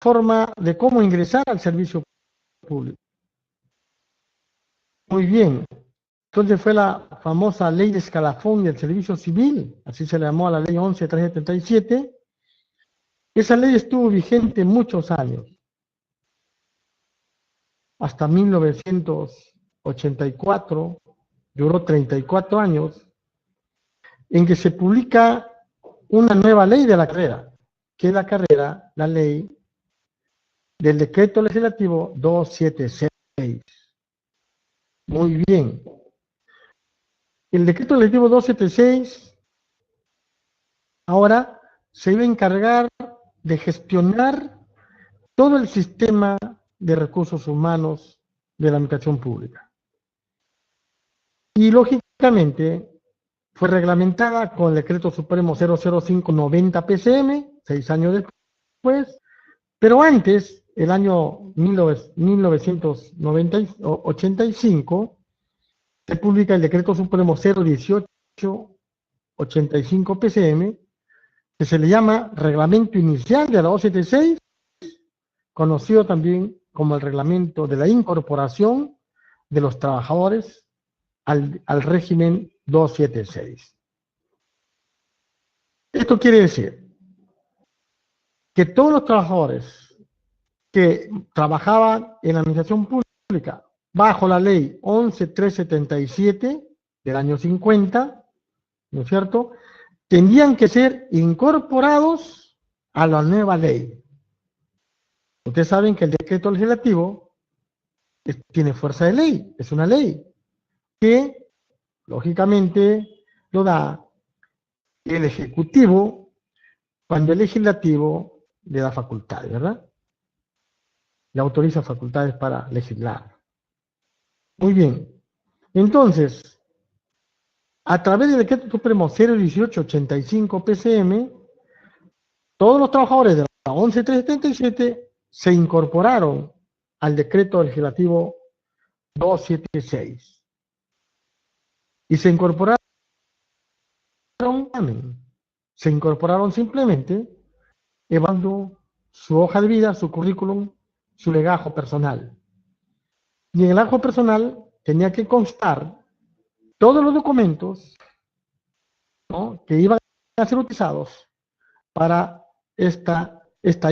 forma de cómo ingresar al servicio público. Muy bien. Entonces fue la famosa ley de escalafón del servicio civil, así se le llamó a la ley 11.377. Esa ley estuvo vigente muchos años, hasta 1984, duró 34 años, en que se publica una nueva ley de la carrera, que es la ley del decreto legislativo 276. Muy bien. El decreto legislativo 276 ahora se iba a encargar de gestionar todo el sistema de recursos humanos de la administración pública. Y lógicamente fue reglamentada con el decreto supremo 00590 PCM, 6 años después, pero antes, el año 1985, se publica el decreto supremo 01885 PCM, que se le llama reglamento inicial de la 276, conocido también como el reglamento de la incorporación de los trabajadores al régimen 276. Esto quiere decir que todos los trabajadores que trabajaban en la administración pública bajo la ley 11.377 del año 50, ¿no es cierto?, tendrían que ser incorporados a la nueva ley. Ustedes saben que el decreto legislativo tiene fuerza de ley, es una ley que, lógicamente, lo da el Ejecutivo cuando el Legislativo le da facultades, ¿verdad? Le autoriza facultades para legislar. Muy bien. Entonces, a través del decreto supremo 01885 PCM, todos los trabajadores de la 11.377 se incorporaron al decreto legislativo 276. Y se incorporaron simplemente llevando su hoja de vida, su currículum, su legajo personal. Y en el legajo personal tenía que constar todos los documentos, ¿no?, que iban a ser utilizados para esta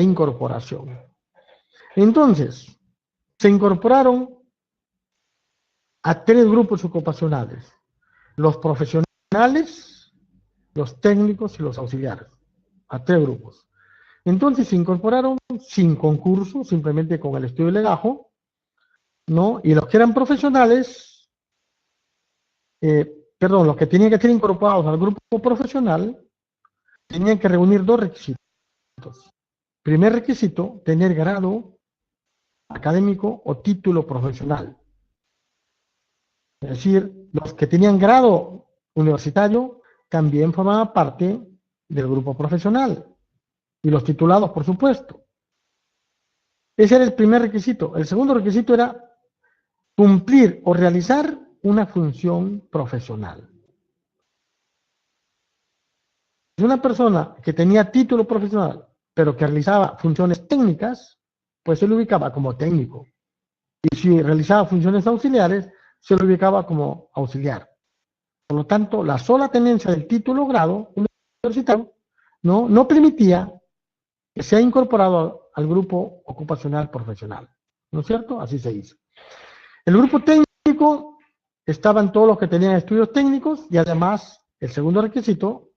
incorporación. Entonces, se incorporaron a 3 grupos ocupacionales: los profesionales, los técnicos y los auxiliares, a 3 grupos. Entonces se incorporaron sin concurso, simplemente con el estudio de legajo, ¿no? Y los que eran profesionales, los que tenían que ser incorporados al grupo profesional, tenían que reunir 2 requisitos. Primer requisito, tener grado académico o título profesional. Es decir, los que tenían grado universitario también formaban parte del grupo profesional. Y los titulados, por supuesto. Ese era el primer requisito. El segundo requisito era cumplir o realizar una función profesional. Si una persona que tenía título profesional, pero que realizaba funciones técnicas, pues se lo ubicaba como técnico. Y si realizaba funciones auxiliares, se lo ubicaba como auxiliar. Por lo tanto, la sola tenencia del título o grado universitario no permitía que sea incorporado al grupo ocupacional profesional. ¿No es cierto? Así se hizo. El grupo técnico estaban todos los que tenían estudios técnicos y además, el segundo requisito,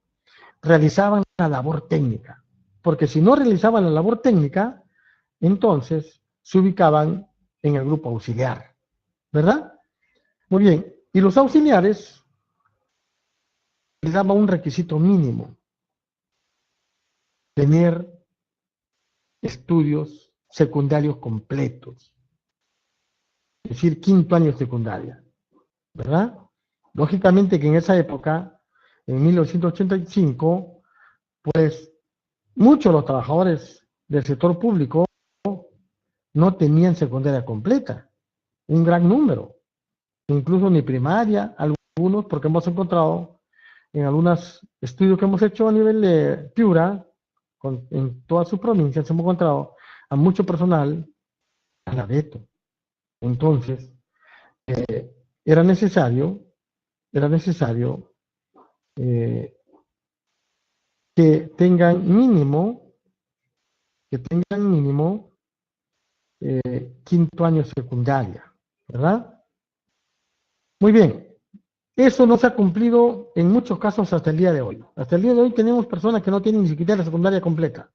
realizaban la labor técnica. Porque si no realizaban la labor técnica, entonces se ubicaban en el grupo auxiliar. ¿Verdad? Muy bien. Y los auxiliares les daba un requisito mínimo: tener estudios secundarios completos, es decir, 5º año de secundaria, ¿verdad? Lógicamente que en esa época, en 1985, pues muchos de los trabajadores del sector público no tenían secundaria completa, un gran número, incluso ni primaria, algunos, porque hemos encontrado en algunos estudios que hemos hecho a nivel de Piura, en todas sus provincias, hemos encontrado a mucho personal a la veto. Entonces, era necesario que tengan mínimo quinto año secundaria, ¿verdad? Muy bien. Eso no se ha cumplido en muchos casos hasta el día de hoy. Hasta el día de hoy tenemos personas que no tienen ni siquiera la secundaria completa.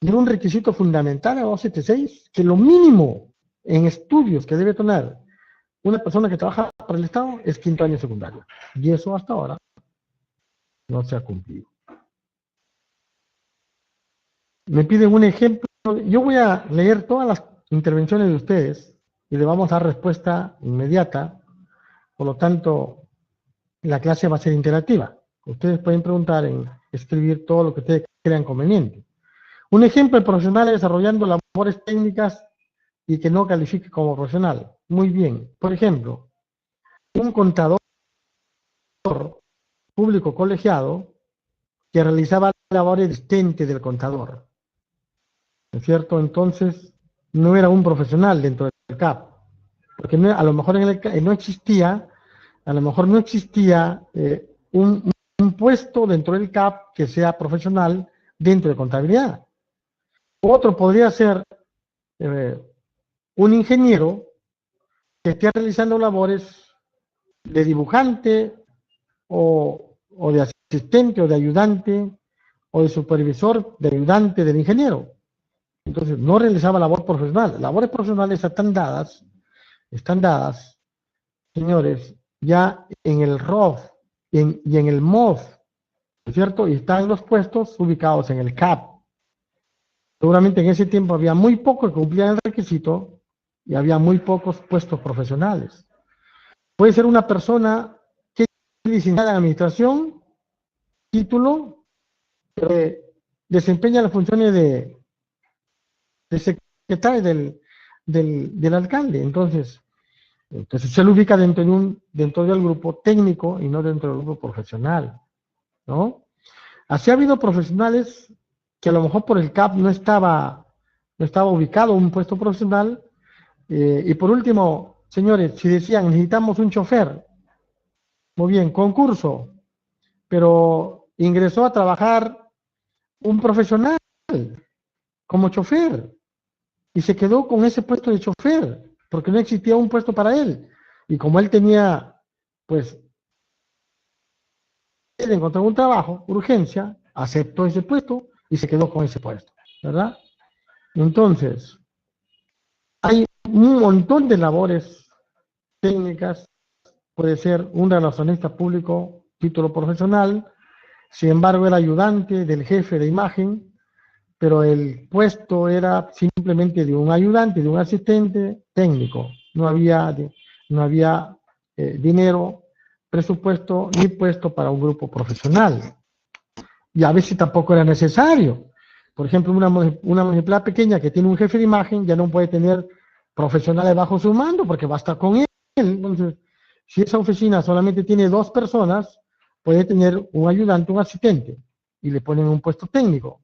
Y es un requisito fundamental a 276 que lo mínimo en estudios que debe tener una persona que trabaja para el Estado es quinto año secundario. Y eso hasta ahora no se ha cumplido. Me piden un ejemplo. Yo voy a leer todas las intervenciones de ustedes y le vamos a dar respuesta inmediata. Por lo tanto, la clase va a ser interactiva. Ustedes pueden preguntar, escribir todo lo que ustedes crean conveniente. Un ejemplo de profesional desarrollando labores técnicas y que no califique como profesional. Muy bien. Por ejemplo, un contador público colegiado que realizaba labores de asistente del contador. ¿No es cierto? Entonces, no era un profesional dentro del CAP. Porque no, a lo mejor en el CAP no existía un puesto dentro del CAP que sea profesional dentro de contabilidad. Otro podría ser un ingeniero que esté realizando labores de dibujante o de asistente o de ayudante o de supervisor de ayudante del ingeniero. Entonces no realizaba labor profesional. Labores profesionales están dadas, señores, ya en el ROF y en el MOF, ¿no es cierto? Y están los puestos ubicados en el CAP. Seguramente en ese tiempo había muy pocos que cumplían el requisito y había muy pocos puestos profesionales. Puede ser una persona que es licenciada en administración, título, desempeña las funciones de secretario del alcalde. Entonces se lo ubica dentro del grupo técnico y no dentro del grupo profesional, ¿no? Así ha habido profesionales que a lo mejor por el CAP no estaba ubicado un puesto profesional. Y por último, señores, si decían necesitamos un chofer, muy bien, concurso, pero ingresó a trabajar un profesional como chofer y se quedó con ese puesto de chofer porque no existía un puesto para él. Y como él tenía, pues, él encontró un trabajo, urgencia, aceptó ese puesto y se quedó con ese puesto, ¿verdad? Entonces, hay un montón de labores técnicas. Puede ser un relacionista público, título profesional, sin embargo era ayudante del jefe de imagen, pero el puesto era simplemente de un ayudante, de un asistente técnico. No había dinero, presupuesto ni puesto para un grupo profesional. Y a veces tampoco era necesario. Por ejemplo, una municipalidad pequeña que tiene un jefe de imagen ya no puede tener profesionales bajo su mando porque va a estar con él. Entonces, si esa oficina solamente tiene 2 personas, puede tener un ayudante, un asistente, y le ponen un puesto técnico.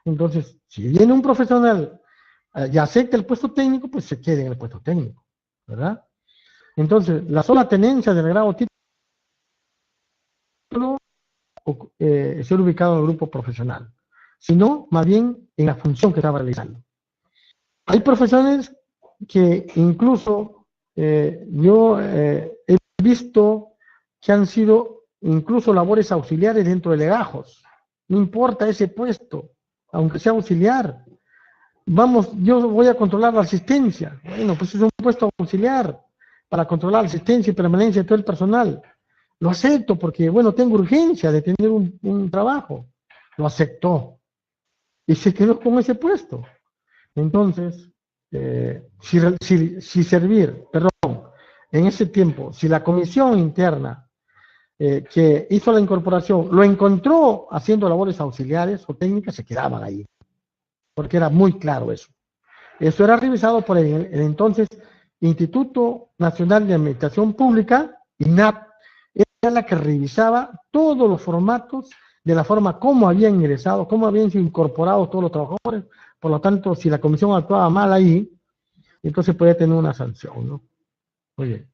Entonces, si viene un profesional y acepta el puesto técnico, pues se queda en el puesto técnico, ¿verdad? Entonces, la sola tenencia del grado título ser ubicado en el grupo profesional, sino más bien en la función que estaba realizando. Hay profesiones que incluso yo he visto que han sido incluso labores auxiliares dentro de legajos. No importa ese puesto, aunque sea auxiliar. Vamos, yo voy a controlar la asistencia. Bueno, pues es un puesto auxiliar para controlar la asistencia y permanencia de todo el personal. Lo acepto porque, bueno, tengo urgencia de tener un trabajo. Lo aceptó y se quedó con ese puesto. Entonces, en ese tiempo, si la comisión interna que hizo la incorporación lo encontró haciendo labores auxiliares o técnicas, se quedaban ahí, porque era muy claro eso. Eso era revisado por el entonces Instituto Nacional de Administración Pública, INAP, era la que revisaba todos los formatos de la forma como habían ingresado, cómo habían sido incorporados todos los trabajadores, Por lo tanto, si la comisión actuaba mal ahí, entonces puede tener una sanción, ¿no? Muy bien.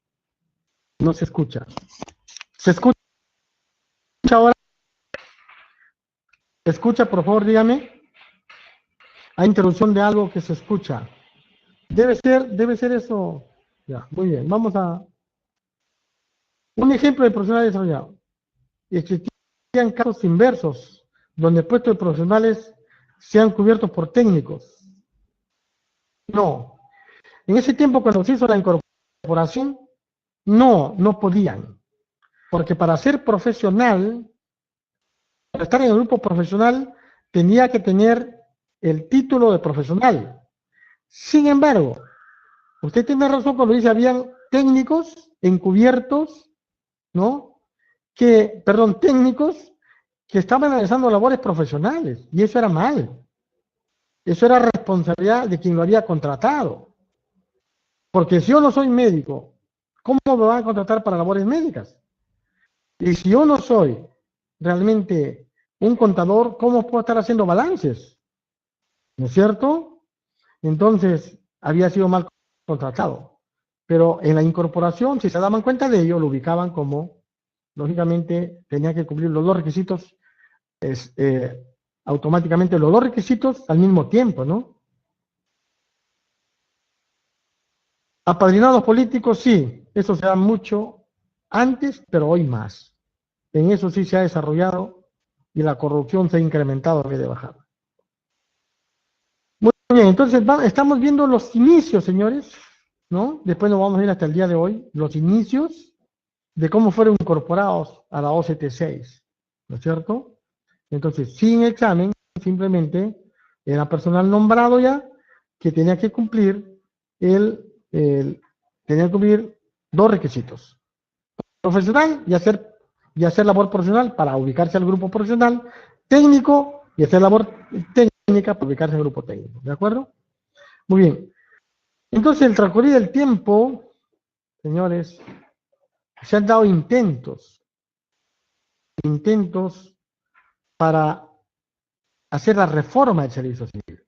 No se escucha. ¿Se escucha ahora? ¿Se escucha, por favor, dígame? Hay interrupción de algo que se escucha. Debe ser eso. Ya, muy bien. Vamos a un ejemplo de profesional desarrollado. Existían casos inversos, donde puestos de profesionales sean cubiertos por técnicos. No. En ese tiempo, cuando se hizo la incorporación, no podían. Porque para ser profesional, para estar en el grupo profesional, tenía que tener el título de profesional. Sin embargo, usted tiene razón cuando dice habían técnicos encubiertos, ¿no? Técnicos que estaban realizando labores profesionales, y eso era mal. Eso era responsabilidad de quien lo había contratado. Porque si yo no soy médico, ¿cómo me van a contratar para labores médicas? Y si yo no soy realmente un contador, ¿cómo puedo estar haciendo balances? ¿No es cierto? Entonces, había sido mal contratado. Pero en la incorporación, si se daban cuenta de ello, lo ubicaban como, lógicamente, tenía que cumplir los dos requisitos, automáticamente los dos requisitos al mismo tiempo, ¿no? Apadrinados políticos, sí, eso se da mucho antes, pero hoy más. En eso sí se ha desarrollado y la corrupción se ha incrementado en vez de bajar. Muy bien, entonces estamos viendo los inicios, señores, ¿no? Después nos vamos a ir hasta el día de hoy, los inicios de cómo fueron incorporados a la OCT 6, ¿no es cierto? Entonces, sin examen, simplemente era personal nombrado ya que tenía que cumplir tenía que cumplir dos requisitos: profesional y hacer labor profesional para ubicarse al grupo profesional, técnico y hacer labor técnica para ubicarse al grupo técnico, ¿de acuerdo? Muy bien. Entonces, el transcurrir del tiempo, señores, se han dado intentos para hacer la reforma del servicio civil.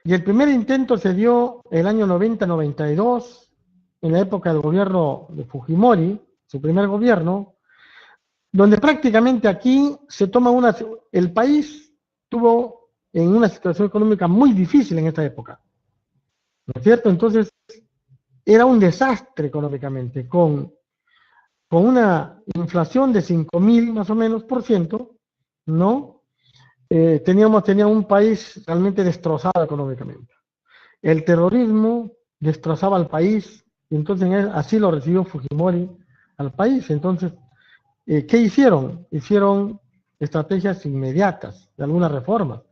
Y el primer intento se dio el año 90-92, en la época del gobierno de Fujimori, su primer gobierno, donde prácticamente aquí se toma el país tuvo en una situación económica muy difícil en esta época, ¿no es cierto? Entonces, era un desastre económicamente, con una inflación de 5.000 más o menos por ciento, ¿no? Tenía un país realmente destrozado económicamente. El terrorismo destrozaba al país, y entonces así lo recibió Fujimori al país. Entonces, ¿qué hicieron? Hicieron estrategias inmediatas de algunas reformas.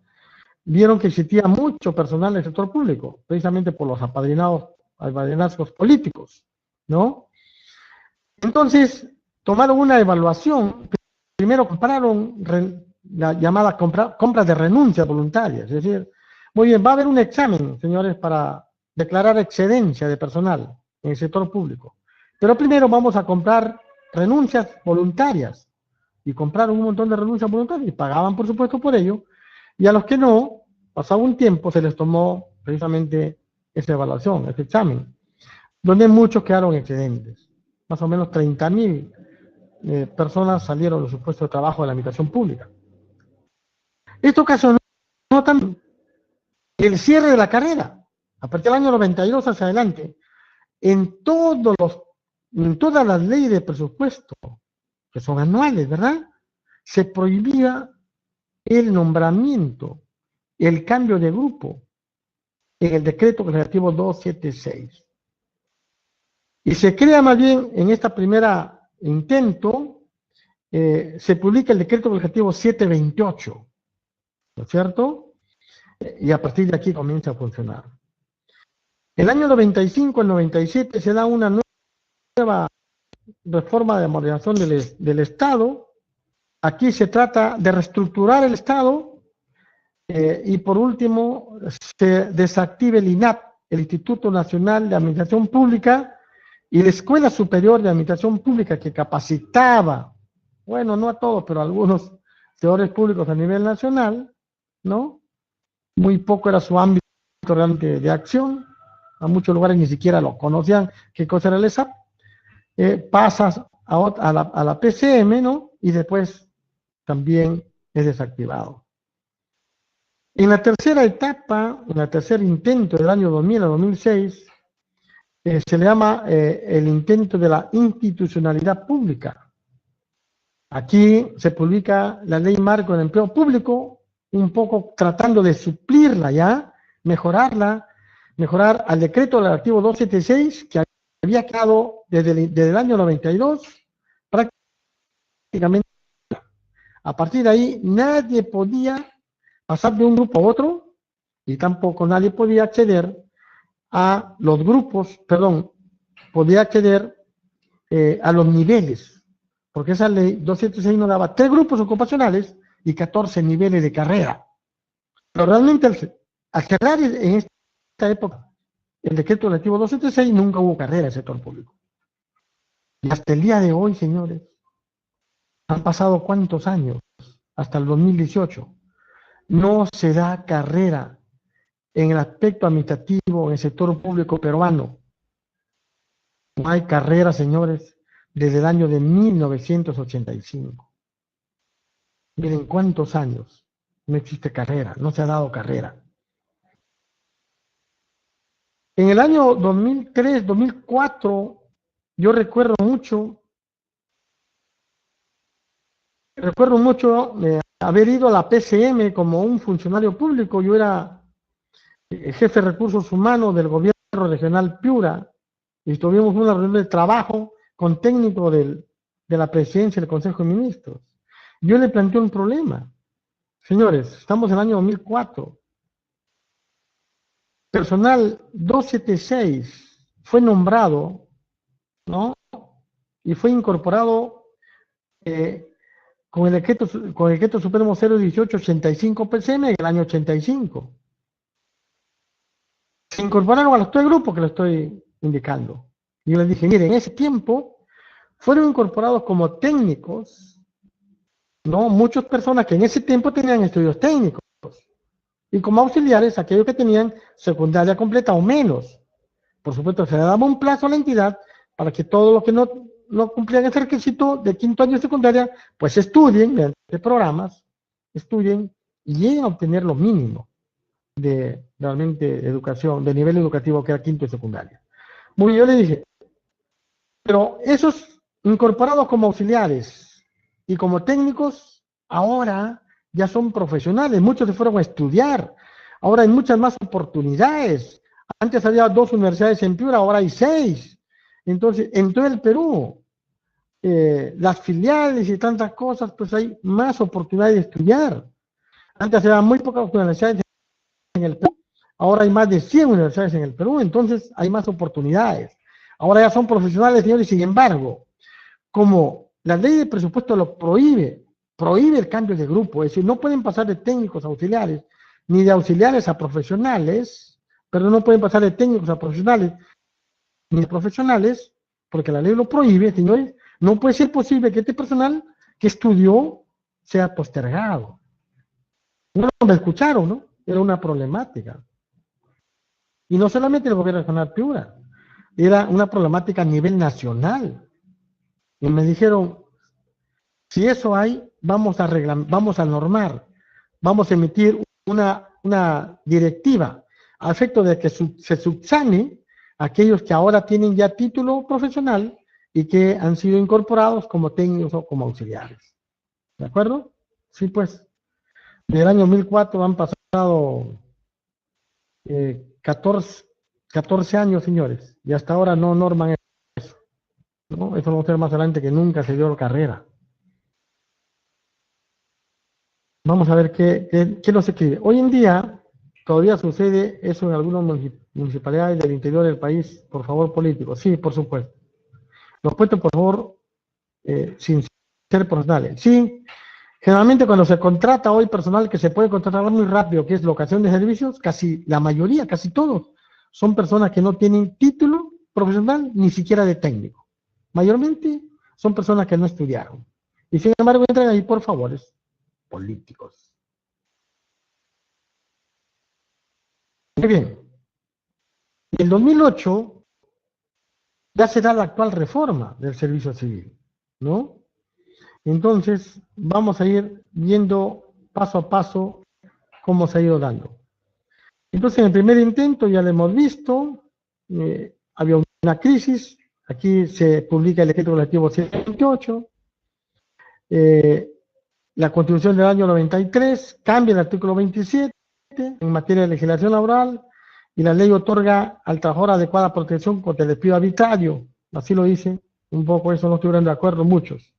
Vieron que existía mucho personal en el sector público, precisamente por los apadrinazgos políticos, ¿no? Entonces, tomaron una evaluación. Primero compraron la llamada compra de renuncias voluntarias, es decir, muy bien, va a haber un examen, señores, para declarar excedencia de personal en el sector público. Pero primero vamos a comprar renuncias voluntarias. Y compraron un montón de renuncias voluntarias y pagaban, por supuesto, por ello. Y a los que no, pasado un tiempo, se les tomó precisamente esa evaluación, ese examen, donde muchos quedaron excedentes. Más o menos 30.000 personas salieron de su puesto de trabajo de la administración pública. Esto ocasionó también el cierre de la carrera. A partir del año 92 hacia adelante, en todas las leyes de presupuesto, que son anuales, ¿verdad?, se prohibía el nombramiento, el cambio de grupo en el decreto legislativo 276. Y se crea más bien en esta primera intento, se publica el decreto legislativo 728, ¿no es cierto? Y a partir de aquí comienza a funcionar. El año 95 al 97 se da una nueva reforma de modernización del Estado. Aquí se trata de reestructurar el Estado y por último se desactiva el INAP, el Instituto Nacional de Administración Pública, y la Escuela Superior de Administración Pública, que capacitaba, bueno, no a todos, pero a algunos servidores públicos a nivel nacional, ¿no?, muy poco era su ámbito realmente de acción, a muchos lugares ni siquiera lo conocían qué cosa era el ESAP, pasas a la PCM, ¿no? Y después también es desactivado. En la tercera etapa, en el tercer intento del año 2000 a 2006, se le llama el intento de la institucionalidad pública. Aquí se publica la ley marco del empleo público, un poco tratando de suplirla ya, mejorarla, mejorar al decreto del artículo 276, que había quedado desde el año 92, prácticamente. A partir de ahí, nadie podía pasar de un grupo a otro, y tampoco nadie podía acceder a los grupos, perdón, podía acceder a los niveles, porque esa ley 206 nos daba 3 grupos ocupacionales y 14 niveles de carrera. Pero realmente al cerrar en esta época el decreto relativo 276 nunca hubo carrera en el sector público. Y hasta el día de hoy, señores, han pasado ¿cuántos años? Hasta el 2018. No se da carrera en el aspecto administrativo en el sector público peruano. No hay carrera, señores, desde el año de 1985. Miren cuántos años no existe carrera, no se ha dado carrera. En el año 2003, 2004, yo recuerdo mucho haber ido a la PCM como un funcionario público. Yo era jefe de recursos humanos del gobierno regional Piura, y tuvimos una reunión de trabajo con técnicos de la presidencia del Consejo de Ministros. Yo le planteé un problema. Señores, estamos en el año 2004. Personal 276 fue nombrado, ¿no? Y fue incorporado con el decreto supremo 01885 PCM en el año 85. Se incorporaron a los 3 grupos que le estoy indicando. Y yo les dije, miren, en ese tiempo fueron incorporados como técnicos, ¿no? Muchas personas que en ese tiempo tenían estudios técnicos. Y como auxiliares, aquellos que tenían secundaria completa o menos. Por supuesto, se le daba un plazo a la entidad para que todos los que no cumplían ese requisito de 5º año de secundaria, pues estudien mediante programas, estudien y lleguen a obtener lo mínimo de realmente educación, de nivel educativo que era 5º y secundaria. Muy bien, yo le dije, pero esos incorporados como auxiliares y como técnicos, ahora ya son profesionales, muchos se fueron a estudiar, ahora hay muchas más oportunidades. Antes había 2 universidades en Piura, ahora hay 6. Entonces, en todo el Perú, las filiales y tantas cosas, pues hay más oportunidades de estudiar. Antes había muy pocas universidades en el Perú, ahora hay más de 100 universidades en el Perú, entonces hay más oportunidades. Ahora ya son profesionales, señores, y sin embargo, como la ley de presupuesto lo prohíbe el cambio de grupo, es decir, no pueden pasar de técnicos a auxiliares, ni de auxiliares a profesionales, pero no pueden pasar de técnicos a profesionales, ni de profesionales, porque la ley lo prohíbe, señores. No puede ser posible que este personal que estudió sea postergado. No me escucharon, ¿no? Era una problemática. Y no solamente el gobierno regional Piura, era una problemática a nivel nacional. Y me dijeron, si eso hay, vamos a normar, vamos a emitir una directiva a efecto de que se subsane aquellos que ahora tienen ya título profesional y que han sido incorporados como técnicos o como auxiliares. ¿De acuerdo? Sí, pues, del año 2004 han pasado 14 años, señores, y hasta ahora no norman eso, ¿no? Eso vamos a ver más adelante, que nunca se dio carrera. Vamos a ver qué nos escribe. Hoy en día todavía sucede eso en algunas municipalidades del interior del país. Por favor, políticos. Sí, por supuesto. Los puestos, por favor, sin ser profesionales. Sí, generalmente cuando se contrata hoy personal que se puede contratar muy rápido, que es locación de servicios, casi la mayoría, casi todos, son personas que no tienen título profesional ni siquiera de técnico. Mayormente son personas que no estudiaron. Y sin embargo entran ahí por favores políticos. Muy bien. En 2008 ya se da la actual reforma del servicio civil, ¿no? Entonces, vamos a ir viendo paso a paso cómo se ha ido dando. Entonces, en el primer intento ya lo hemos visto, había una crisis, aquí se publica el decreto relativo 128, la Constitución del año 93 cambia el artículo 27 en materia de legislación laboral y la ley otorga al trabajador adecuada protección contra el despido arbitrario, así lo dice, un poco eso no estuvieron de acuerdo muchos.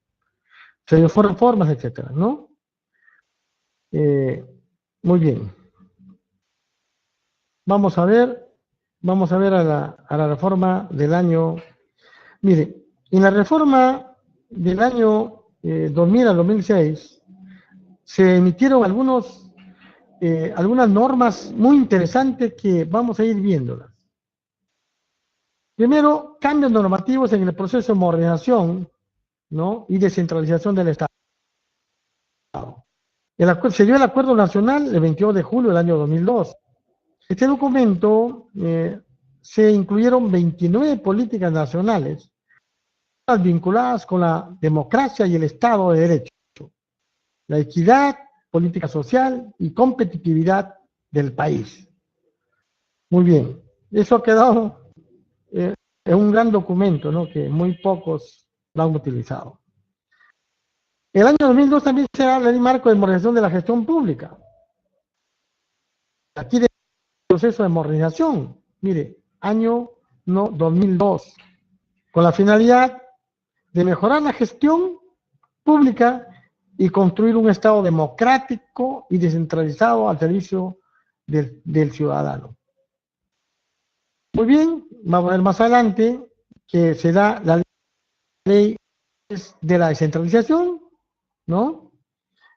Se dio reformas, etcétera, ¿no? Muy bien. Vamos a ver a la reforma del año. Mire, en la reforma del año 2000 al 2006 se emitieron algunas normas muy interesantes que vamos a ir viéndolas. Primero, cambios normativos en el proceso de modernización, ¿no?, y descentralización del Estado. Se dio el Acuerdo Nacional el 22 de julio del año 2002. Este documento se incluyeron 29 políticas nacionales vinculadas con la democracia y el Estado de Derecho, la equidad, política social y competitividad del país. Muy bien, eso ha quedado en un gran documento, ¿no?, que muy pocos lo han utilizado. El año 2002 también se da la ley marco de modernización de la gestión pública. Aquí de proceso de modernización, mire, año 2002, con la finalidad de mejorar la gestión pública y construir un Estado democrático y descentralizado al servicio del ciudadano. Muy bien, vamos a ver más adelante que se da la ley de la descentralización, ¿no?,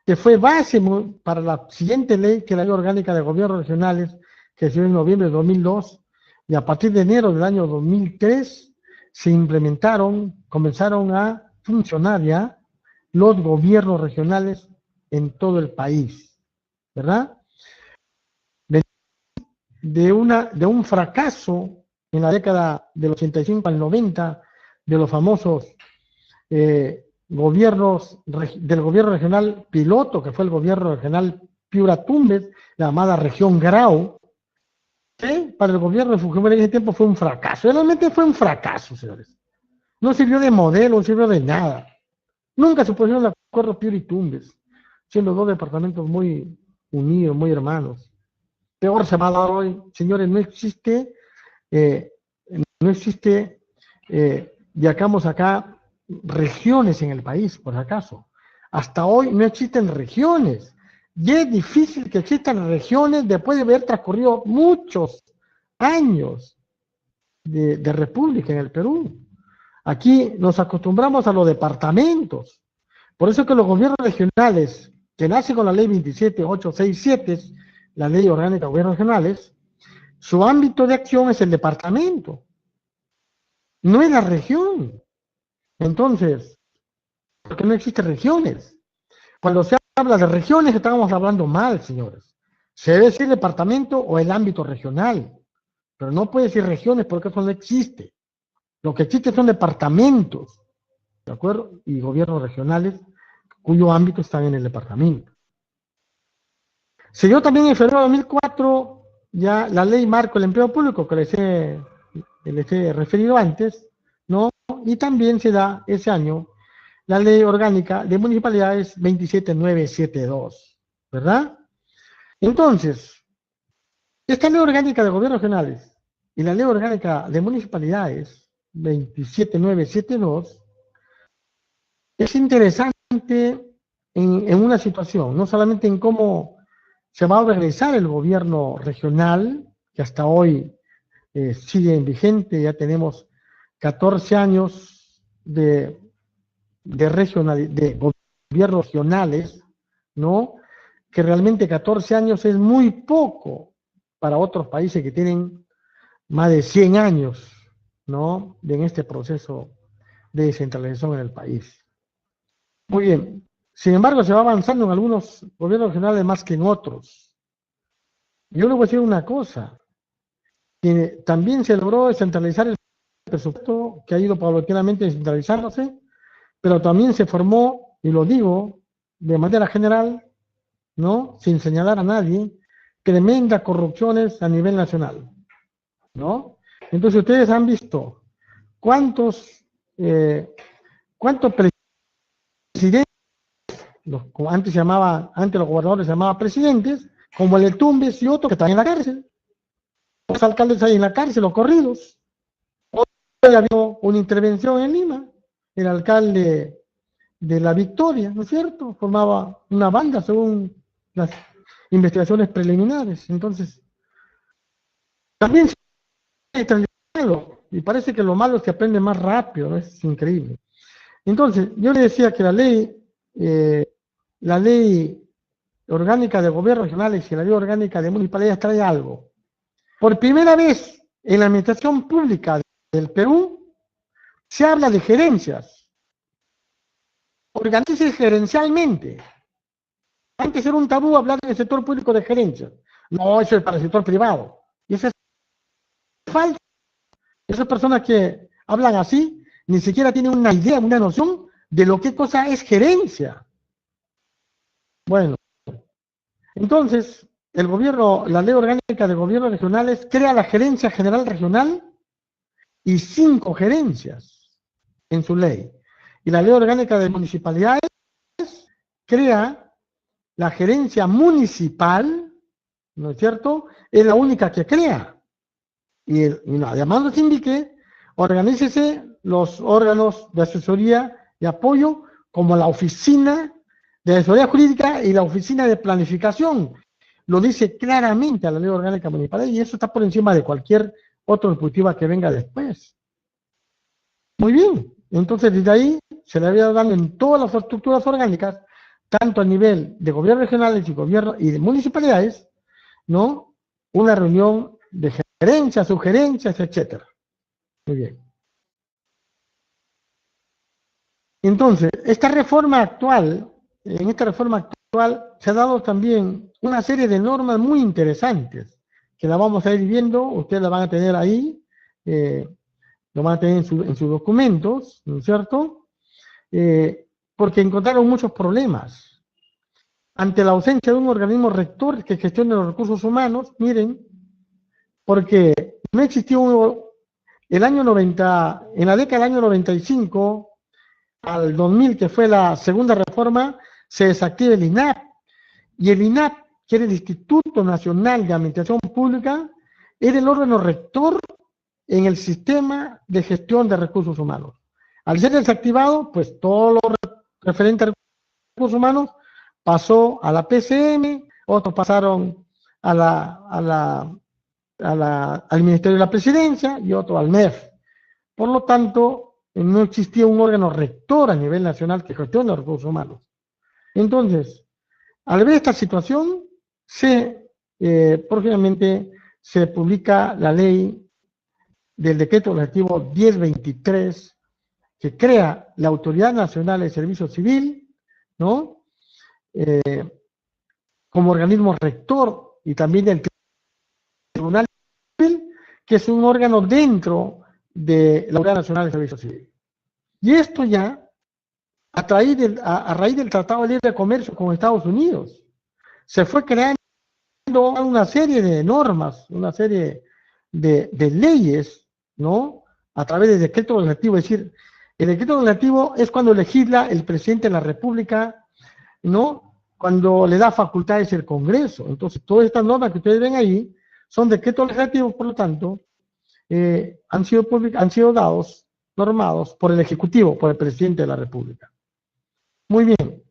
que fue base para la siguiente ley, que es la Ley Orgánica de Gobiernos Regionales, que se dio en noviembre de 2002, y a partir de enero del año 2003 se comenzaron a funcionar ya los gobiernos regionales en todo el país, ¿verdad? De un fracaso en la década del 85 al 90 de los famosos gobiernos del gobierno regional piloto, que fue el gobierno regional Piura-Tumbes, la llamada región Grau, que para el gobierno de Fujimori en ese tiempo fue un fracaso. Realmente fue un fracaso, señores. No sirvió de modelo, no sirvió de nada. Nunca se pusieron de acuerdo Piura y Tumbes, siendo dos departamentos muy unidos, muy hermanos. Peor se va a dar hoy, señores, no existe, sacamos acá regiones en el país, por acaso. Hasta hoy no existen regiones. Y es difícil que existan regiones después de haber transcurrido muchos años de república en el Perú. Aquí nos acostumbramos a los departamentos. Por eso que los gobiernos regionales, que nacen con la ley 27867, la ley orgánica de gobiernos regionales, su ámbito de acción es el departamento, no es la región. Entonces, ¿por qué no existen regiones? Cuando se habla de regiones, estamos hablando mal, señores. Se debe decir departamento o el ámbito regional, pero no puede decir regiones porque eso no existe. Lo que existe son departamentos, ¿de acuerdo? Y gobiernos regionales cuyo ámbito está en el departamento. Se dio también en febrero de 2004 ya la ley marco del empleo público que les he referido antes, ¿no? Y también se da ese año la ley orgánica de municipalidades 27972, ¿verdad? Entonces, esta ley orgánica de gobiernos regionales y la ley orgánica de municipalidades 27972 es interesante en una situación, no solamente en cómo se va a organizar el gobierno regional, que hasta hoy sigue vigente, ya tenemos 14 años de gobiernos regionales, ¿no? Que realmente 14 años es muy poco para otros países que tienen más de 100 años, ¿no?, en este proceso de descentralización en el país. Muy bien. Sin embargo, se va avanzando en algunos gobiernos regionales más que en otros. Yo le voy a decir una cosa. que también se logró descentralizar el presupuesto, que ha ido paulatinamente descentralizándose, pero también se formó, y lo digo de manera general, ¿no? Sin señalar a nadie, tremendas corrupciones a nivel nacional, ¿no? Entonces ustedes han visto cuántos, cuántos presidentes, como antes antes los gobernadores se llamaban presidentes, como el de Tumbes y otros que están en la cárcel. Los alcaldes ahí en la cárcel, los corridos. Hoy había una intervención en Lima, el alcalde de La Victoria, ¿no es cierto? Formaba una banda según las investigaciones preliminares. Entonces, también se ha neutralizado, y parece que lo malo es que aprende más rápido, ¿no? Es increíble. Entonces, yo le decía que la ley orgánica de gobiernos regionales y la ley orgánica de municipalidades trae algo. Por primera vez en la administración pública del Perú se habla de gerencias. Organícese gerencialmente. Antes era un tabú hablar en el sector público de gerencias. No, eso es para el sector privado. Y eso es falso. Esas personas que hablan así ni siquiera tienen una idea, una noción de lo que cosa es gerencia. Bueno, entonces, la ley orgánica de gobiernos regionales crea la gerencia general regional y 5 gerencias en su ley. Y la ley orgánica de municipalidades crea la gerencia municipal, ¿no es cierto? Es la única que crea. Y además nos indique, organícese los órganos de asesoría y apoyo como la oficina de asesoría jurídica y la oficina de planificación. Lo dice claramente a la ley orgánica municipal y eso está por encima de cualquier otra dispositiva que venga después. Muy bien, entonces desde ahí se le había dado en todas las estructuras orgánicas, tanto a nivel de gobiernos regionales y de municipalidades, ¿no? Una reunión de gerencias, sugerencias, etcétera. Muy bien. Entonces, en esta reforma actual se ha dado también una serie de normas muy interesantes, que la vamos a ir viendo, ustedes la van a tener ahí, lo van a tener en sus documentos, ¿no es cierto? Porque encontraron muchos problemas. Ante la ausencia de un organismo rector que gestione los recursos humanos, miren, porque no existió el año 90, en la década del año 95 al 2000, que fue la segunda reforma, se desactiva el INAP. Y el INAP, que era el Instituto Nacional de Administración Pública, era el órgano rector en el sistema de gestión de recursos humanos. Al ser desactivado, pues todo lo referente a recursos humanos pasó a la PCM, otros pasaron al Ministerio de la Presidencia y otros al MEF. Por lo tanto, no existía un órgano rector a nivel nacional que gestione los recursos humanos. Entonces, al ver esta situación, próximamente se publica la ley del decreto legislativo 1023, que crea la Autoridad Nacional de Servicio Civil, ¿no? Como organismo rector, y también el Tribunal Civil, que es un órgano dentro de la Autoridad Nacional de Servicio Civil. Y esto ya a raíz del Tratado de Libre Comercio con Estados Unidos, se fue creando una serie de normas, una serie de leyes, ¿no? A través del decreto legislativo. Es decir, el decreto legislativo es cuando legisla el presidente de la República, ¿no? Cuando le da facultades el Congreso. Entonces, todas estas normas que ustedes ven ahí son decretos legislativos, por lo tanto, han sido normados por el Ejecutivo, por el presidente de la República. Muy bien.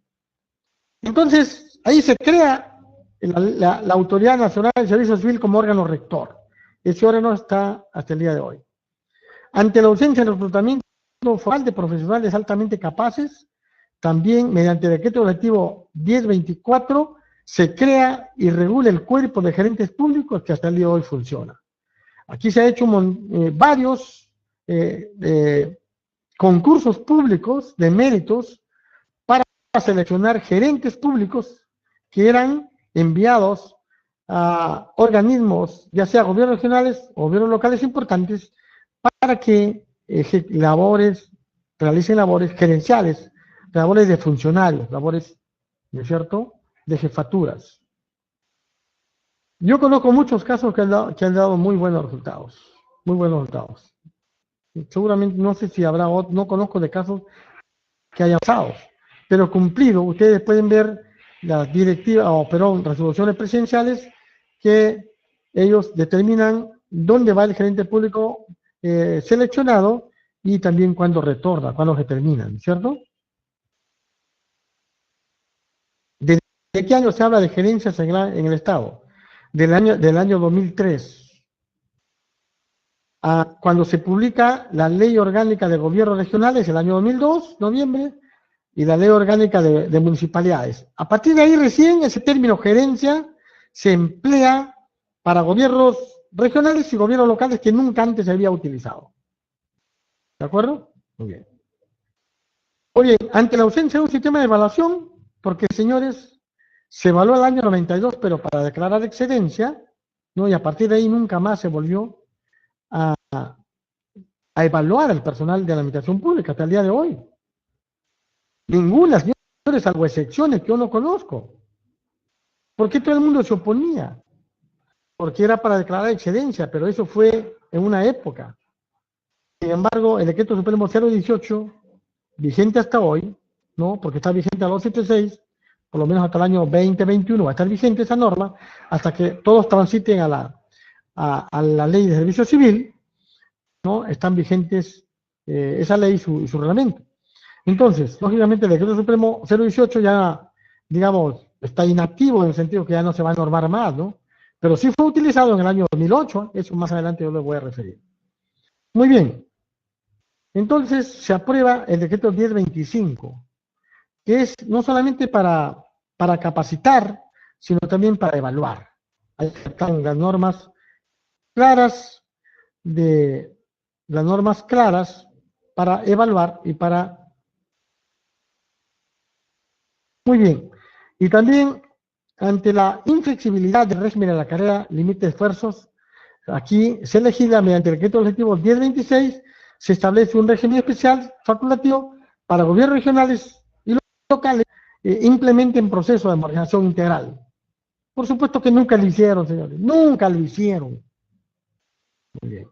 Entonces, ahí se crea la Autoridad Nacional de Servicio Civil como órgano rector. Ese órgano está hasta el día de hoy. Ante la ausencia de reclutamiento formal de profesionales altamente capaces, también mediante el decreto legislativo 1024 se crea y regula el cuerpo de gerentes públicos que hasta el día de hoy funciona. Aquí se ha hecho varios concursos públicos de méritos para seleccionar gerentes públicos que eran enviados a organismos, ya sea gobiernos regionales o gobiernos locales importantes, para que realicen labores gerenciales, labores de funcionarios, labores, ¿no es cierto?, de jefaturas. Yo conozco muchos casos que han dado muy buenos resultados, muy buenos resultados. Seguramente, no sé si habrá otros, no conozco de casos que hayan pasado, pero cumplido. Ustedes pueden ver las directivas, resoluciones presidenciales que ellos determinan dónde va el gerente público seleccionado y también cuándo retorna, cuándo se terminan, ¿cierto? ¿De qué año se habla de gerencias en el Estado? Del año 2003. Cuando se publica la Ley Orgánica de Gobiernos Regionales, el año 2002, noviembre, y la Ley Orgánica de Municipalidades. A partir de ahí recién ese término gerencia se emplea para gobiernos regionales y gobiernos locales que nunca antes se había utilizado. ¿De acuerdo? Muy bien. Oye, ante la ausencia de un sistema de evaluación, porque señores, se evaluó el año 92, pero para declarar excedencia, ¿no? Y a partir de ahí nunca más se volvió a evaluar al personal de la administración pública hasta el día de hoy. Ninguna, señores, salvo excepciones que yo no conozco. ¿Por qué todo el mundo se oponía? Porque era para declarar excedencia, pero eso fue en una época. Sin embargo, el decreto supremo 018, vigente hasta hoy, ¿no? Porque está vigente al 276, por lo menos hasta el año 2021 va a estar vigente esa norma, hasta que todos transiten a la ley de servicio civil, ¿no? Están vigentes esa ley y su reglamento. Entonces, lógicamente, el decreto supremo 018 ya, digamos, está inactivo en el sentido que ya no se va a normar más, ¿no? Pero sí fue utilizado en el año 2008, eso más adelante yo les voy a referir. Muy bien. Entonces, se aprueba el decreto 1025, que es no solamente para capacitar, sino también para evaluar. Ahí están las normas claras para evaluar y para... Muy bien. Y también, ante la inflexibilidad del régimen de la carrera límite de esfuerzos, aquí se legisla mediante el decreto legislativo 1026, se establece un régimen especial facultativo para gobiernos regionales y locales implementen proceso de marginación integral. Por supuesto que nunca lo hicieron, señores, nunca lo hicieron. Muy bien.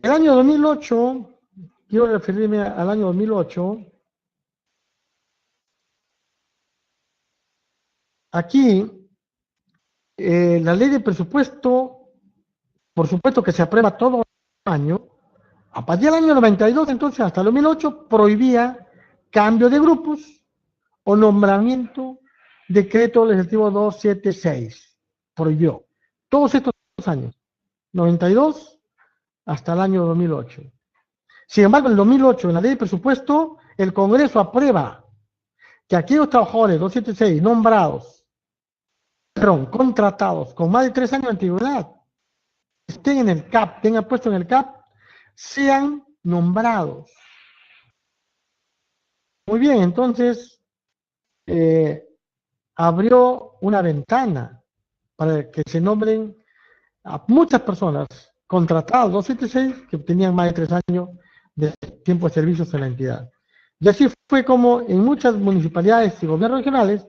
El año 2008, quiero referirme al año 2008, aquí la ley de presupuesto, por supuesto que se aprueba todo el año. A partir del año 92, entonces, hasta el 2008, prohibía cambio de grupos o nombramiento, decreto legislativo 276. Prohibió. Todos estos años, 92 hasta el año 2008. Sin embargo, en el 2008, en la ley de presupuesto, el Congreso aprueba que aquellos trabajadores 276 nombrados, contratados con más de 3 años de antigüedad, estén en el CAP, tengan puesto en el CAP, sean nombrados. Muy bien, entonces abrió una ventana para que se nombren a muchas personas contratadas 276 que tenían más de 3 años de tiempo de servicios en la entidad. Y así fue como en muchas municipalidades y gobiernos regionales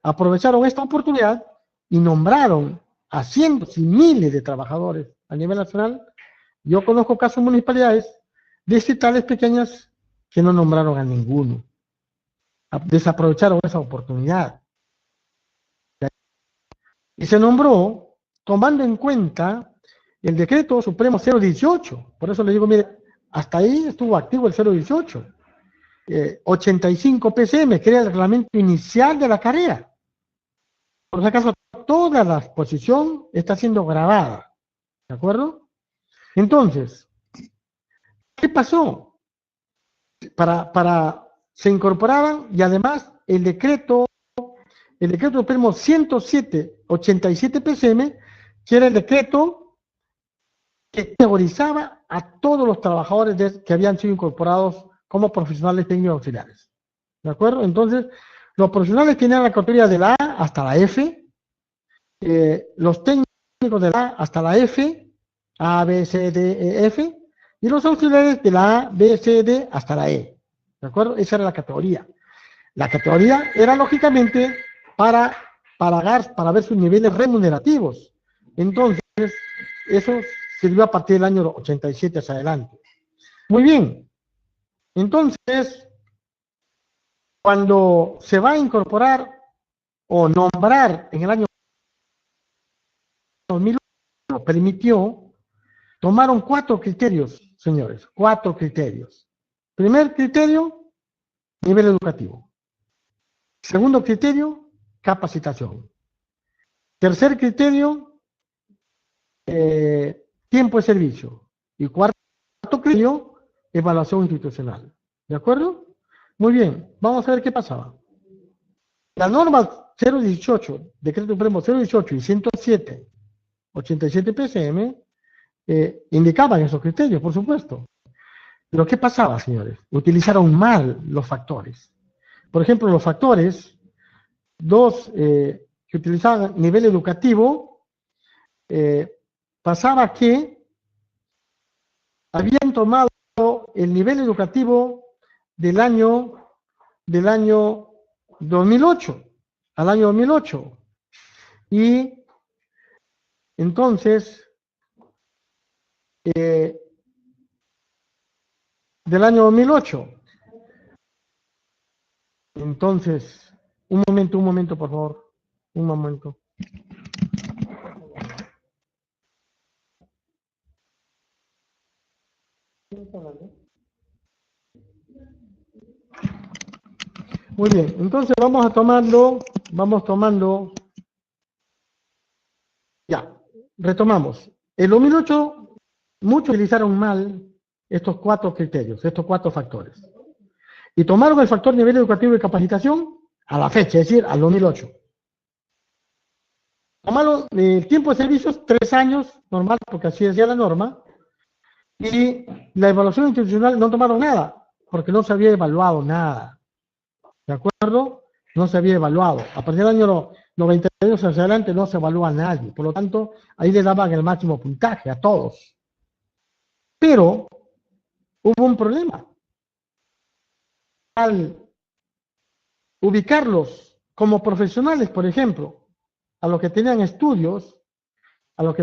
aprovecharon esta oportunidad y nombraron a cientos y miles de trabajadores a nivel nacional. Yo conozco casos de municipalidades distritales pequeñas que no nombraron a ninguno. Desaprovecharon esa oportunidad. Y se nombró tomando en cuenta el decreto supremo 018. Por eso le digo, mire, hasta ahí estuvo activo el 018. 85 PCM, que era el reglamento inicial de la carrera. Por si acaso, toda la exposición está siendo grabada. ¿De acuerdo? Entonces, ¿qué pasó? Se incorporaban y además el decreto supremo 107-87 PCM, que era el decreto que categorizaba a todos los trabajadores que habían sido incorporados como profesionales técnicos auxiliares. ¿De acuerdo? Entonces, los profesionales tenían la categoría de la A hasta la F, los técnicos de la A hasta la F, A, B, C, D, E, F, y los auxiliares de la A, B, C, D hasta la E. ¿De acuerdo? Esa era la categoría. La categoría era lógicamente para ver sus niveles remunerativos. Entonces, eso sirvió a partir del año 87 hacia adelante. Muy bien. Entonces, cuando se va a incorporar o nombrar en el año 2001, permitió, tomaron 4 criterios, señores, 4 criterios. Primer criterio, nivel educativo. Segundo criterio, capacitación. Tercer criterio, tiempo de servicio. Y cuarto criterio, evaluación institucional. ¿De acuerdo? Muy bien, vamos a ver qué pasaba. La norma 018, Decreto Supremo 018 y 107, 87 PCM, indicaban esos criterios, por supuesto. Pero ¿qué pasaba, señores? Utilizaron mal los factores. Por ejemplo, los factores, que utilizaban nivel educativo, pasaba que habían tomado el nivel educativo del año 2008, al año 2008. Y entonces, del año 2008. Entonces, un momento, por favor. Un momento. Muy bien, entonces vamos tomando, ya, retomamos. En 2008, muchos utilizaron mal estos 4 criterios, estos 4 factores. Y tomaron el factor nivel educativo y capacitación a la fecha, es decir, al 2008. Tomaron el tiempo de servicios, 3 años, normal, porque así decía la norma. Y la evaluación institucional no tomaron nada, porque no se había evaluado nada. ¿De acuerdo? No se había evaluado. A partir del año 92 hacia adelante no se evalúa a nadie. Por lo tanto, ahí le daban el máximo puntaje a todos. Pero hubo un problema. Al ubicarlos como profesionales, por ejemplo, a los que tenían estudios, al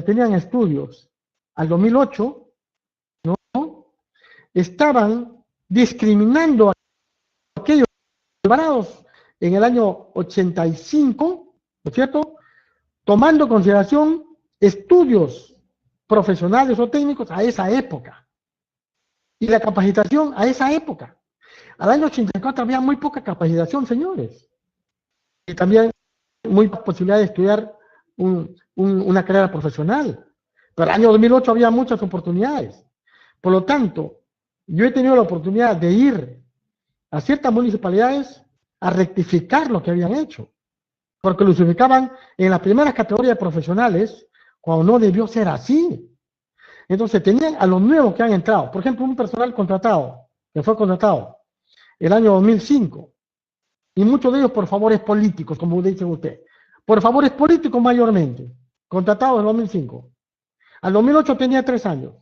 2008, ¿no? Estaban discriminando a aquellos preparados en el año 85, ¿no es cierto? Tomando en consideración estudios profesionales o técnicos a esa época y la capacitación a esa época. Al año 84 había muy poca capacitación, señores, y también muy poca posibilidad de estudiar una carrera profesional. Pero el año 2008 había muchas oportunidades. Por lo tanto, yo he tenido la oportunidad de ir a ciertas municipalidades a rectificar lo que habían hecho, porque los ubicaban en las primeras categorías profesionales, cuando no debió ser así. Entonces tenían a los nuevos que han entrado, por ejemplo, un personal contratado, que fue contratado el año 2005, y muchos de ellos por favores políticos, como dice usted, por favores políticos mayormente, contratados en 2005. Al 2008 tenía 3 años.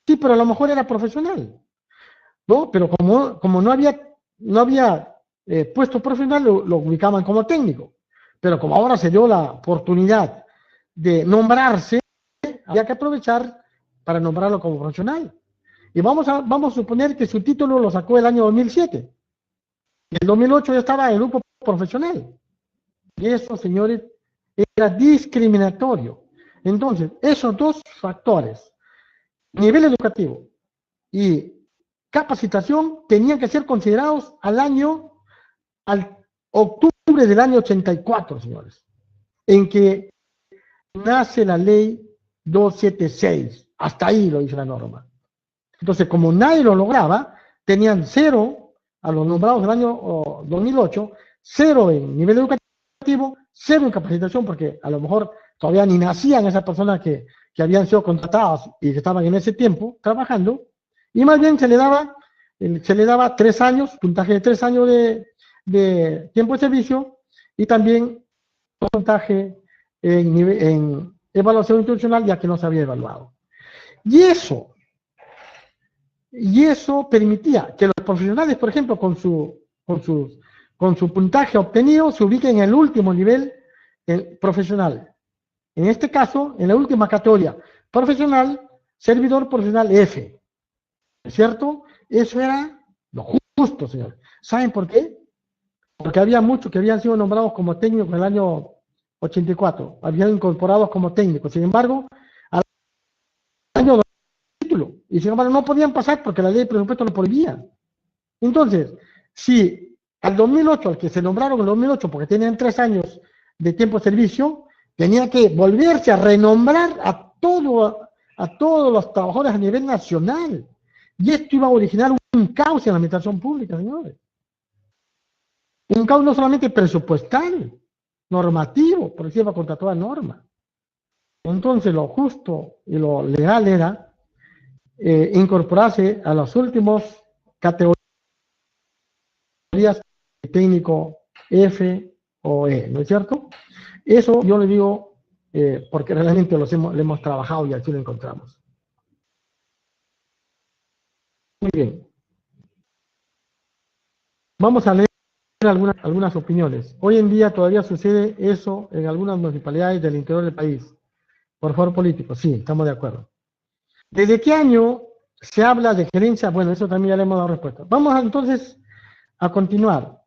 Sí, pero a lo mejor era profesional, ¿no? Pero como no había puesto profesional, lo ubicaban como técnico. Pero como ahora se dio la oportunidad de nombrarse, había que aprovechar para nombrarlo como profesional. Y vamos a suponer que su título lo sacó el año 2007. Y el 2008 ya estaba en el grupo profesional. Y eso, señores, era discriminatorio. Entonces, esos 2 factores, nivel educativo y capacitación, tenían que ser considerados al octubre del año 84, señores, en que nace la ley 276. Hasta ahí lo dice la norma. Entonces, como nadie lo lograba, tenían 0 a los nombrados del año 2008, 0 en nivel educativo, 0 en capacitación, porque a lo mejor todavía ni nacían esas personas que habían sido contratadas y que estaban en ese tiempo trabajando, y más bien se le daba 3 años, puntaje de 3 años de tiempo de servicio, y también puntaje en evaluación institucional, ya que no se había evaluado. Y eso permitía que los profesionales, por ejemplo, con su puntaje obtenido, se ubiquen en el último nivel profesional. En este caso, en la última categoría, profesional, servidor profesional F. ¿Cierto? Eso era lo justo, señores. ¿Saben por qué? Porque había muchos que habían sido nombrados como técnicos en el año 84, habían incorporados como técnicos. Sin embargo, al año 2000, título, y sin embargo no podían pasar porque la ley de presupuesto lo prohibía. Entonces, si al 2008, al que se nombraron en el 2008, porque tenían 3 años de tiempo de servicio, tenía que volverse a renombrar a todos los trabajadores a nivel nacional. Y esto iba a originar un caos en la administración pública, señores. Un caos no solamente presupuestal, normativo, porque se iba contra toda norma. Entonces, lo justo y lo legal era incorporarse a las últimas categorías de técnico F o E, ¿no es cierto? Eso yo le digo porque realmente lo hemos trabajado y así lo encontramos. Muy bien. Vamos a leer algunas opiniones. Hoy en día todavía sucede eso en algunas municipalidades del interior del país. Por favor, políticos, sí, estamos de acuerdo. ¿Desde qué año se habla de gerencia? Bueno, eso también ya le hemos dado respuesta. Vamos entonces a continuar.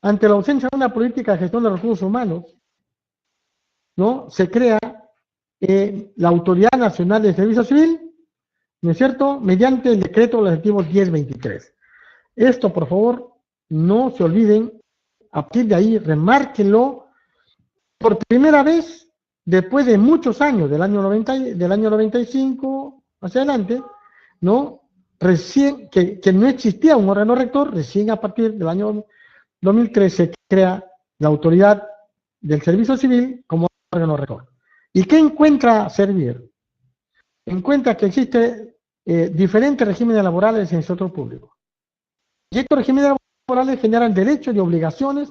Ante la ausencia de una política de gestión de recursos humanos, ¿no? Se crea la Autoridad Nacional de Servicio Civil, ¿no es cierto?, mediante el decreto legislativo 1023. Esto, por favor, no se olviden, a partir de ahí, remárquenlo, por primera vez, después de muchos años, del año 95 hacia adelante, ¿no? Recién, que no existía un órgano rector, recién a partir del año 2013 se crea la Autoridad del Servicio Civil como órgano rector. ¿Y qué encuentra Servir? Encuentra que existen diferentes regímenes laborales en el sector público. Y estos regímenes laborales generan derechos y obligaciones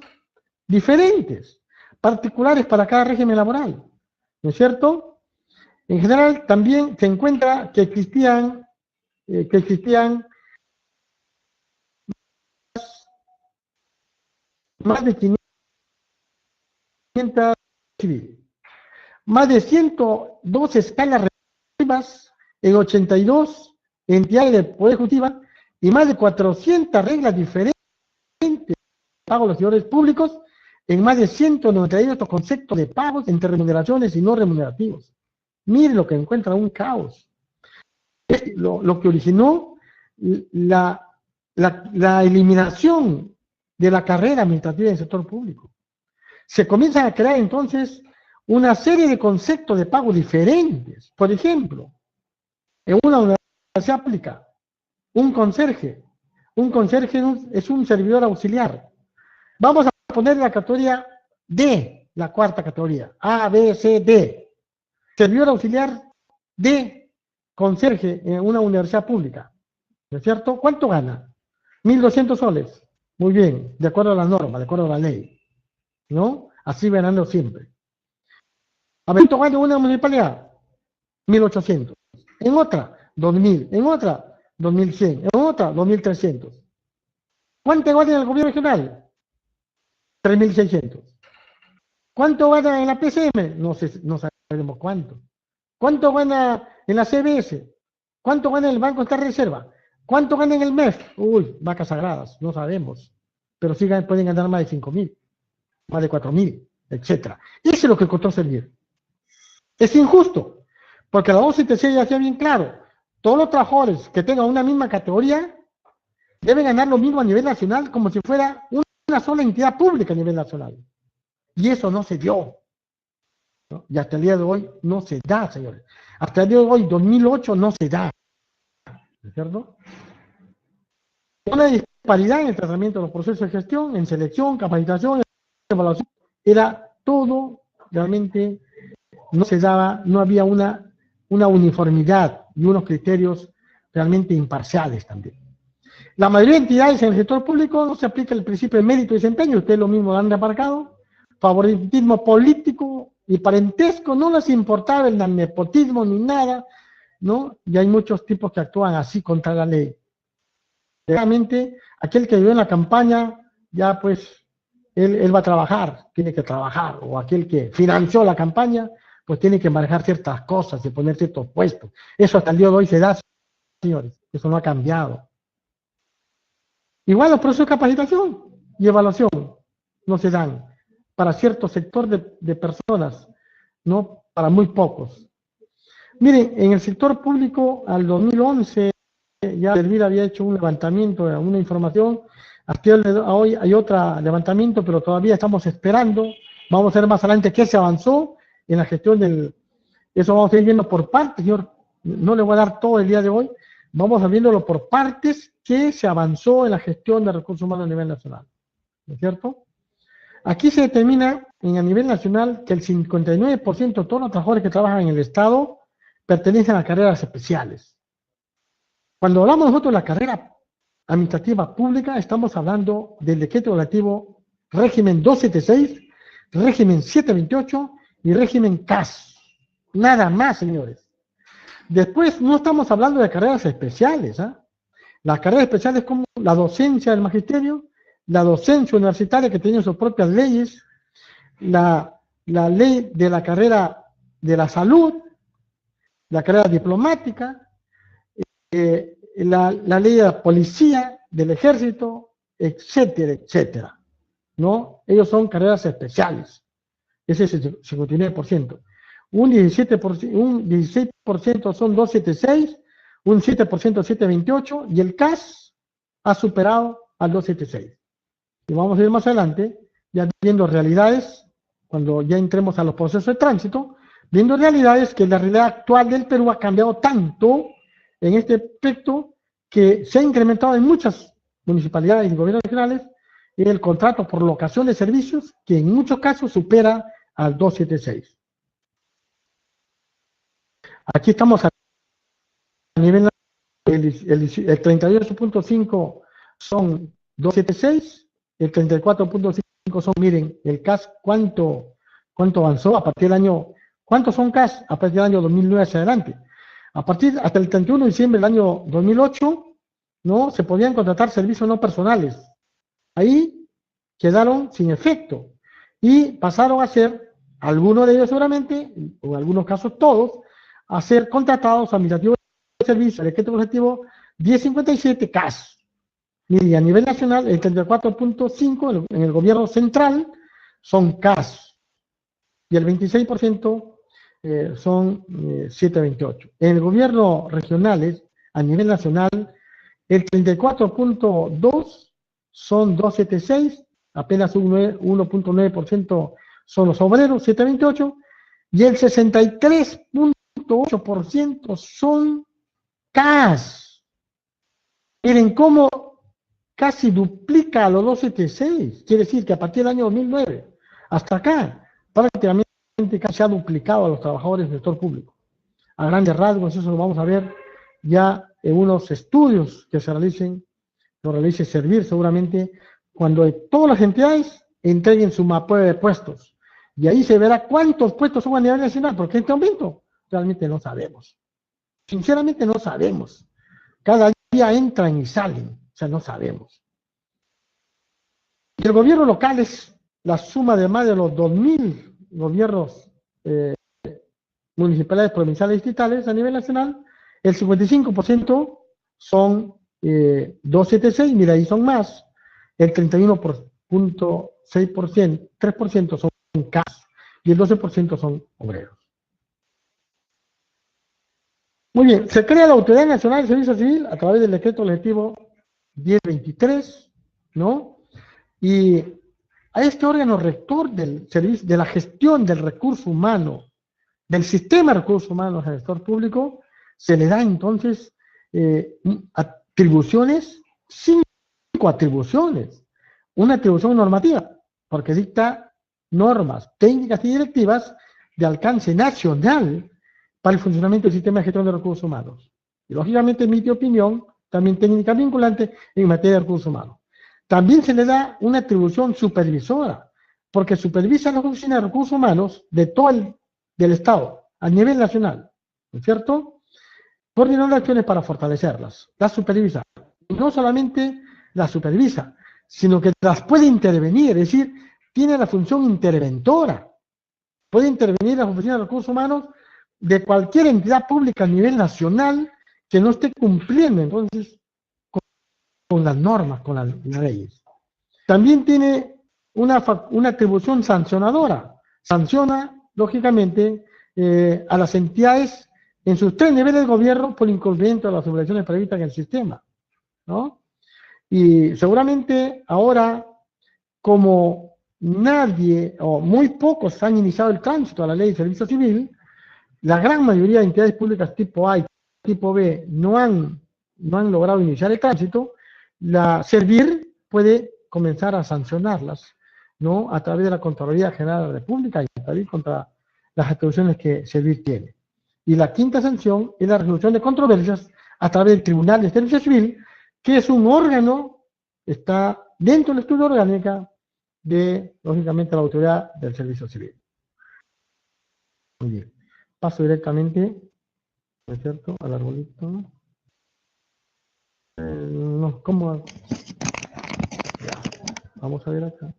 diferentes, particulares para cada régimen laboral, ¿no es cierto? En general, también se encuentra que existían más de 500 civiles, más de 102 escalas regulativas en 82 entidades de poder ejecutivo y más de 400 reglas diferentes de pago a los servidores públicos en más de 198 conceptos de pagos entre remuneraciones y no remunerativos. Mire lo que encuentra, un caos. Es lo que originó la eliminación de la carrera administrativa del sector público. Se comienzan a crear entonces una serie de conceptos de pago diferentes. Por ejemplo, en una universidad pública, un conserje es un servidor auxiliar. Vamos a poner la categoría D, la cuarta categoría, A, B, C, D. Servidor auxiliar D, conserje en una universidad pública, ¿no es cierto? ¿Cuánto gana? 1.200 soles. Muy bien, de acuerdo a la norma, de acuerdo a la ley, ¿no? Así ganando siempre. ¿A cuánto gana una municipalidad? 1.800. En otra, 2.000. En otra, 2.100. En otra, 2.300. ¿Cuánto gana en el gobierno regional? 3.600. ¿Cuánto gana en la PCM? No sabemos cuánto. ¿Cuánto gana en la CBS? ¿Cuánto gana en el Banco de Reserva? ¿Cuánto gana en el MEF? Uy, vacas sagradas, no sabemos. Pero sí pueden ganar más de 5.000, más de 4.000, etc. Eso es lo que costó Servir. Es injusto, porque la OCTC ya hacía bien claro, todos los trabajadores que tengan una misma categoría deben ganar lo mismo a nivel nacional como si fuera una sola entidad pública a nivel nacional. Y eso no se dio, ¿no? Y hasta el día de hoy no se da, señores. Hasta el día de hoy, 2008, no se da. ¿No es cierto? Una disparidad en el tratamiento de los procesos de gestión, en selección, capacitación, evaluación. Era todo realmente, no se daba, no había una uniformidad y unos criterios realmente imparciales también. La mayoría de entidades en el sector público no se aplica el principio de mérito y desempeño, ustedes lo mismo lo han remarcado, favoritismo político Y parentesco no les importaba el nepotismo ni nada, ¿no? Y hay muchos tipos que actúan así contra la ley. Realmente, aquel que vive en la campaña, ya pues, él va a trabajar, tiene que trabajar, o aquel que financió la campaña, pues tiene que manejar ciertas cosas y poner ciertos puestos. Eso hasta el día de hoy se da, señores, eso no ha cambiado. Igual los procesos de capacitación y evaluación no se dan para cierto sector de personas, no para muy pocos. Miren, en el sector público al 2011 ya Elvira había hecho un levantamiento, una información, hasta hoy hay otro levantamiento, pero todavía estamos esperando, vamos a ver más adelante qué se avanzó en la gestión del, eso vamos a ir viendo por partes, señor, no le voy a dar todo el día de hoy, vamos a viéndolo por partes, qué se avanzó en la gestión de recursos humanos a nivel nacional, ¿no es cierto? Aquí se determina a nivel nacional que el 59% de todos los trabajadores que trabajan en el Estado pertenecen a carreras especiales. Cuando hablamos nosotros de la carrera administrativa pública, estamos hablando del decreto relativo régimen 276, régimen 728 y régimen CAS. Nada más, señores. Después no estamos hablando de carreras especiales. Las carreras especiales como la docencia del magisterio, la docencia universitaria que tiene sus propias leyes, la ley de la carrera de la salud, la carrera diplomática, la ley de la policía, del ejército, etcétera, etcétera, ¿no? Ellos son carreras especiales, ese es el 59%. Un 16% son 276, un 7% 728, y el CAS ha superado al 276. Y vamos a ir más adelante, ya viendo realidades, cuando ya entremos a los procesos de tránsito, viendo realidades que la realidad actual del Perú ha cambiado tanto en este aspecto que se ha incrementado en muchas municipalidades y gobiernos regionales el contrato por locación de servicios, que en muchos casos supera al 276. Aquí estamos a nivel, el 38.5 son 276, el 34.5 son, miren, el CAS, ¿cuánto avanzó a partir del año, cuántos son CAS a partir del año 2009 hacia adelante? Hasta el 31 de diciembre del año 2008, ¿no? Se podían contratar servicios no personales. Ahí quedaron sin efecto y pasaron a ser, algunos de ellos seguramente, o en algunos casos todos, a ser contratados administrativos de servicio, el decreto objetivo 1057 CAS. Y a nivel nacional, el 34.5 en el gobierno central son CAS. Y el 26% son 728. En el gobierno regionales, a nivel nacional, el 34.2 son 276, apenas un 1.9% son los obreros, 728, y el 63.8% son CAS. Miren cómo casi duplica a los 276, quiere decir que a partir del año 2009 hasta acá, prácticamente casi se ha duplicado a los trabajadores del sector público. A grandes rasgos, eso lo vamos a ver ya en unos estudios que se realicen, lo realice Servir seguramente, cuando todas las entidades entreguen su mapa de puestos. Y ahí se verá cuántos puestos son a nivel nacional, porque en este momento realmente no sabemos. Sinceramente no sabemos. Cada día entran y salen, o sea, no sabemos. Y el gobierno local es la suma de más de los 2.000 gobiernos municipales, provinciales y distritales a nivel nacional. El 55% son 276, mira, ahí son más. El 31.6%, 3% son CAS y el 12% son obreros. Muy bien, se crea la Autoridad Nacional de Servicio Civil a través del decreto legislativo 1023, ¿no? Y a este órgano rector del servicio, de la gestión del recurso humano, del sistema de recursos humanos al sector público, se le da entonces atribuciones, 5 atribuciones. Una atribución normativa, porque dicta normas técnicas y directivas de alcance nacional para el funcionamiento del sistema de gestión de recursos humanos. Y lógicamente emite opinión, también técnica vinculante en materia de recursos humanos. También se le da una atribución supervisora porque supervisa las oficinas de recursos humanos de todo del Estado, a nivel nacional, ¿no es cierto? Coordinando acciones para fortalecerlas, las supervisa. Y no solamente las supervisa, sino que las puede intervenir, es decir, tiene la función interventora. Puede intervenir las oficinas de recursos humanos de cualquier entidad pública a nivel nacional que no esté cumpliendo, entonces, con las normas, con las leyes. También tiene una atribución sancionadora. Sanciona, lógicamente, a las entidades en sus 3 niveles de gobierno por incumplimiento de las obligaciones previstas en el sistema, ¿no? Y seguramente ahora, como nadie o muy pocos han iniciado el tránsito a la ley de servicio civil, la gran mayoría de entidades públicas tipo A y tipo B no han logrado iniciar el tránsito. La Servir puede comenzar a sancionarlas, ¿no? A través de la Contraloría General de la República y también contra las atribuciones que Servir tiene. Y la quinta sanción es la resolución de controversias a través del Tribunal de Servicio Civil, que es un órgano, está dentro de la estructura orgánica de, lógicamente, la autoridad del Servicio Civil. Muy bien. Paso directamente, ¿no es cierto?, al arbolito. No, ¿cómo? Ya. Vamos a ver acá.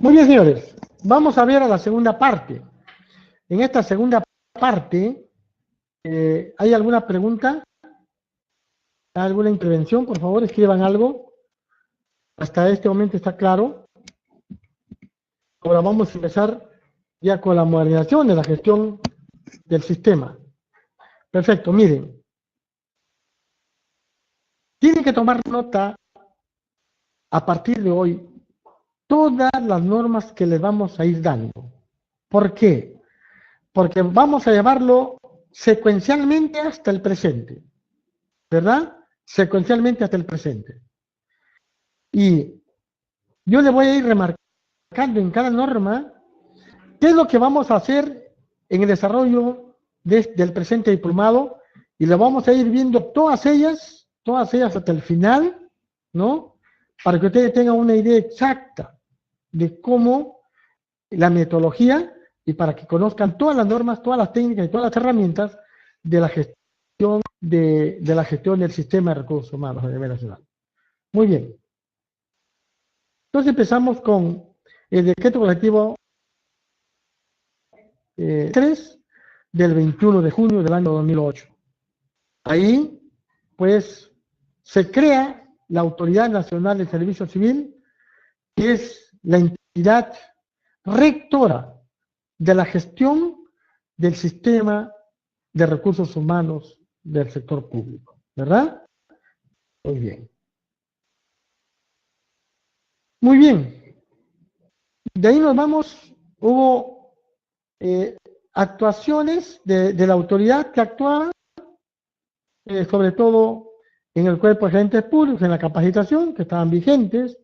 Muy bien, señores. Vamos a ver a la segunda parte. En esta segunda parte, ¿hay alguna pregunta? ¿Alguna intervención? Por favor, escriban algo. Hasta este momento está claro. Ahora vamos a empezar ya con la modernización de la gestión del sistema. Perfecto, miren. Tienen que tomar nota a partir de hoy todas las normas que les vamos a ir dando. ¿Por qué? Porque vamos a llevarlo secuencialmente hasta el presente, ¿verdad? Secuencialmente hasta el presente. Y yo le voy a ir remarcando en cada norma qué es lo que vamos a hacer en el desarrollo del presente diplomado, y lo vamos a ir viendo todas ellas hasta el final, ¿no? Para que ustedes tengan una idea exacta de cómo la metodología, y para que conozcan todas las normas, todas las técnicas y todas las herramientas de la gestión la gestión del sistema de recursos humanos a nivel nacional. Muy bien. Entonces empezamos con el decreto colectivo 3 del 21 de junio del año 2008. Ahí, pues, se crea la Autoridad Nacional de Servicio Civil, que es la entidad rectora de la gestión del sistema de recursos humanos del sector público, ¿verdad? Muy bien. Muy bien. De ahí nos vamos, hubo actuaciones de la autoridad que actuaba, sobre todo en el cuerpo de agentes públicos, en la capacitación, que estaban vigentes,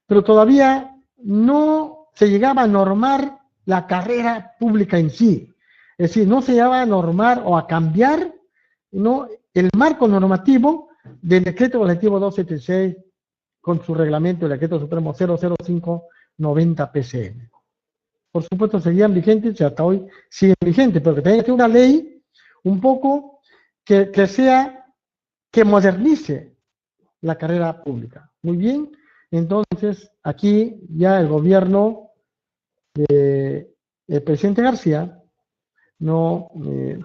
pero todavía no se llegaba a normar la carrera pública en sí. Es decir, no se llegaba a normar o a cambiar, ¿no?, el marco normativo del decreto colectivo 276 con su reglamento, el decreto supremo 00590 PCM. Por supuesto, seguían vigentes y hasta hoy siguen vigentes, pero que tenga que ser una ley un poco que modernice la carrera pública. Muy bien, entonces aquí ya el gobierno del presidente García no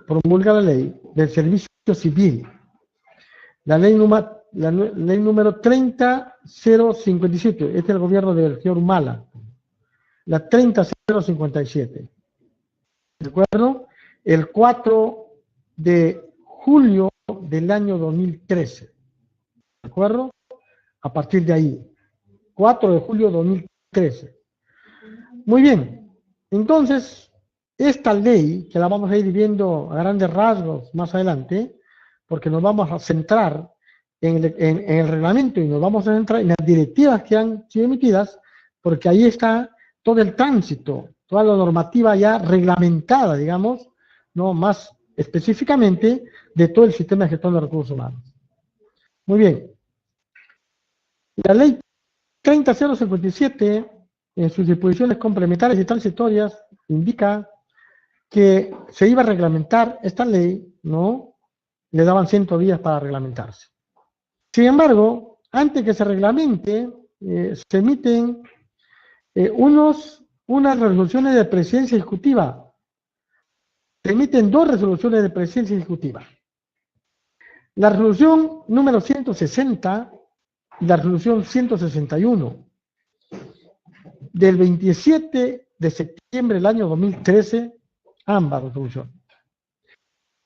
promulga la ley del servicio civil, la ley número 30057, este es el gobierno del señor Humala, la 30057, ¿de acuerdo? El 4 de julio del año 2013, ¿de acuerdo? A partir de ahí, 4 de julio de 2013. Muy bien, entonces, esta ley, que la vamos a ir viendo a grandes rasgos más adelante, porque nos vamos a centrar en el reglamento y nos vamos a centrar en las directivas que han sido emitidas, porque ahí está todo el tránsito, toda la normativa ya reglamentada, digamos, ¿no?, más específicamente de todo el sistema de gestión de recursos humanos. Muy bien. La ley 30057, en sus disposiciones complementarias y transitorias, indica que se iba a reglamentar esta ley, ¿no? Le daban 100 días para reglamentarse. Sin embargo, antes que se reglamente, se emiten unas resoluciones de presidencia ejecutiva. Se emiten 2 resoluciones de presidencia ejecutiva. La resolución número 160 y la resolución 161 del 27 de septiembre del año 2013, ambas resoluciones.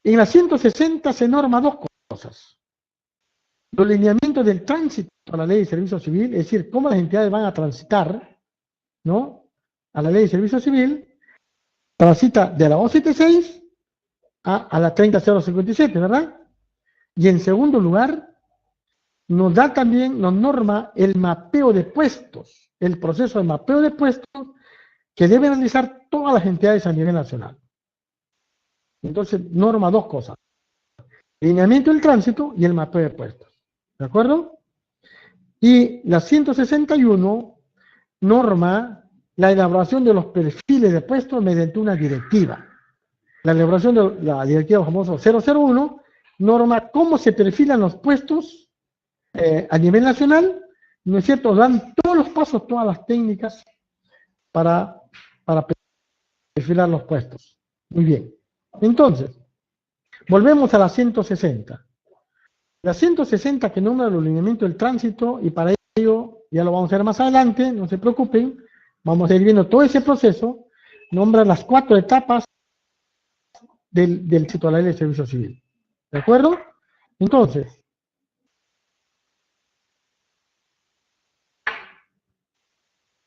En la 160 se norma 2 cosas. Los lineamientos del tránsito a la ley de servicio civil, es decir, cómo las entidades van a transitar, ¿no?, a la ley de servicio civil, transita de la 176 a la 30057, ¿verdad? Y en segundo lugar, nos da también, nos norma el mapeo de puestos, el proceso de mapeo de puestos que deben realizar todas las entidades a nivel nacional. Entonces, norma 2 cosas: lineamiento del tránsito y el mapeo de puestos. ¿De acuerdo? Y la 161 norma la elaboración de los perfiles de puestos mediante una directiva. La elaboración de la directiva famosa 001 norma cómo se perfilan los puestos a nivel nacional, ¿no es cierto? Dan todos los pasos, todas las técnicas para perfilar los puestos. Muy bien. Entonces, volvemos a la 160. La 160 que nombra los lineamientos del tránsito, y para ello ya lo vamos a ver más adelante, no se preocupen, vamos a ir viendo todo ese proceso, nombra las 4 etapas del tránsito a la ley de servicio civil. ¿De acuerdo? Entonces,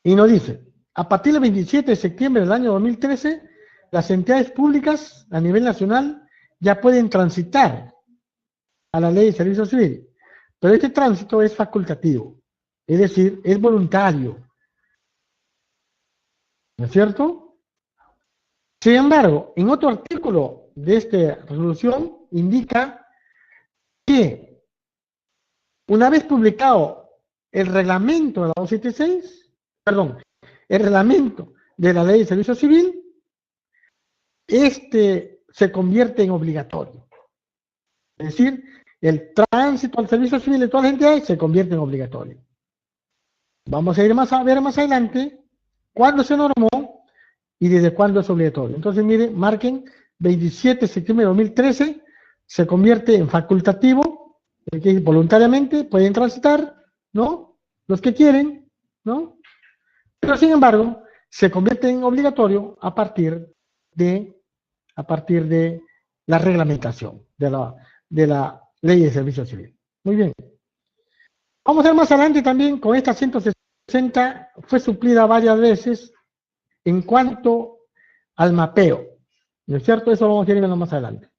y nos dice, a partir del 27 de septiembre del año 2013, las entidades públicas a nivel nacional ya pueden transitar a la ley de servicio civil, pero este tránsito es facultativo, es decir, es voluntario, ¿no es cierto? Sin embargo, en otro artículo de esta resolución indica que una vez publicado el reglamento de la 276, perdón, el reglamento de la ley de servicio civil, este se convierte en obligatorio. Es decir, el tránsito al servicio civil de todas las entidades se convierte en obligatorio. Vamos a ir a ver más adelante cuándo se normó y desde cuándo es obligatorio. Entonces, miren, marquen 27 de septiembre de 2013, se convierte en facultativo, que voluntariamente pueden transitar, ¿no?, los que quieren, ¿no? Pero sin embargo, se convierte en obligatorio a partir de la reglamentación de la ley de servicio civil. Muy bien. Vamos a ver más adelante también, con esta 160 fue suplida varias veces en cuanto al mapeo, ¿no es cierto? Eso lo vamos a ir viendo más adelante.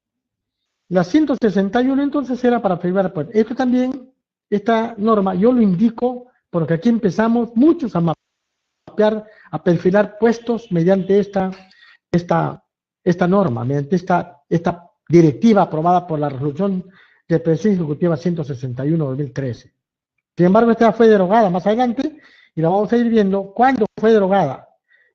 La 161 entonces era para firmar puestos. Esto también, esta norma, yo lo indico porque aquí empezamos muchos a mapear, a perfilar puestos mediante esta norma, mediante esta directiva aprobada por la resolución de presidencia ejecutiva 161-2013. Sin embargo, esta fue derogada más adelante y la vamos a ir viendo cuándo fue derogada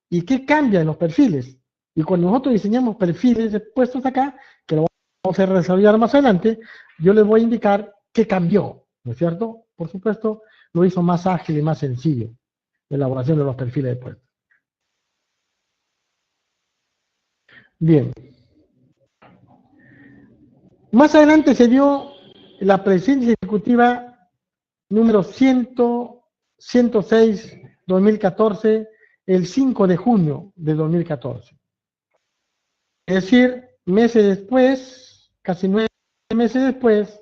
y qué cambia en los perfiles. Y cuando nosotros diseñamos perfiles de puestos acá, que lo vamos a desarrollar más adelante, yo les voy a indicar qué cambió, ¿no es cierto? Por supuesto, lo hizo más ágil y más sencillo la elaboración de los perfiles de puestos. Bien. Más adelante se dio la presidencia ejecutiva número 106-2014, el 5 de junio de 2014. Es decir, meses después, casi 9 meses después,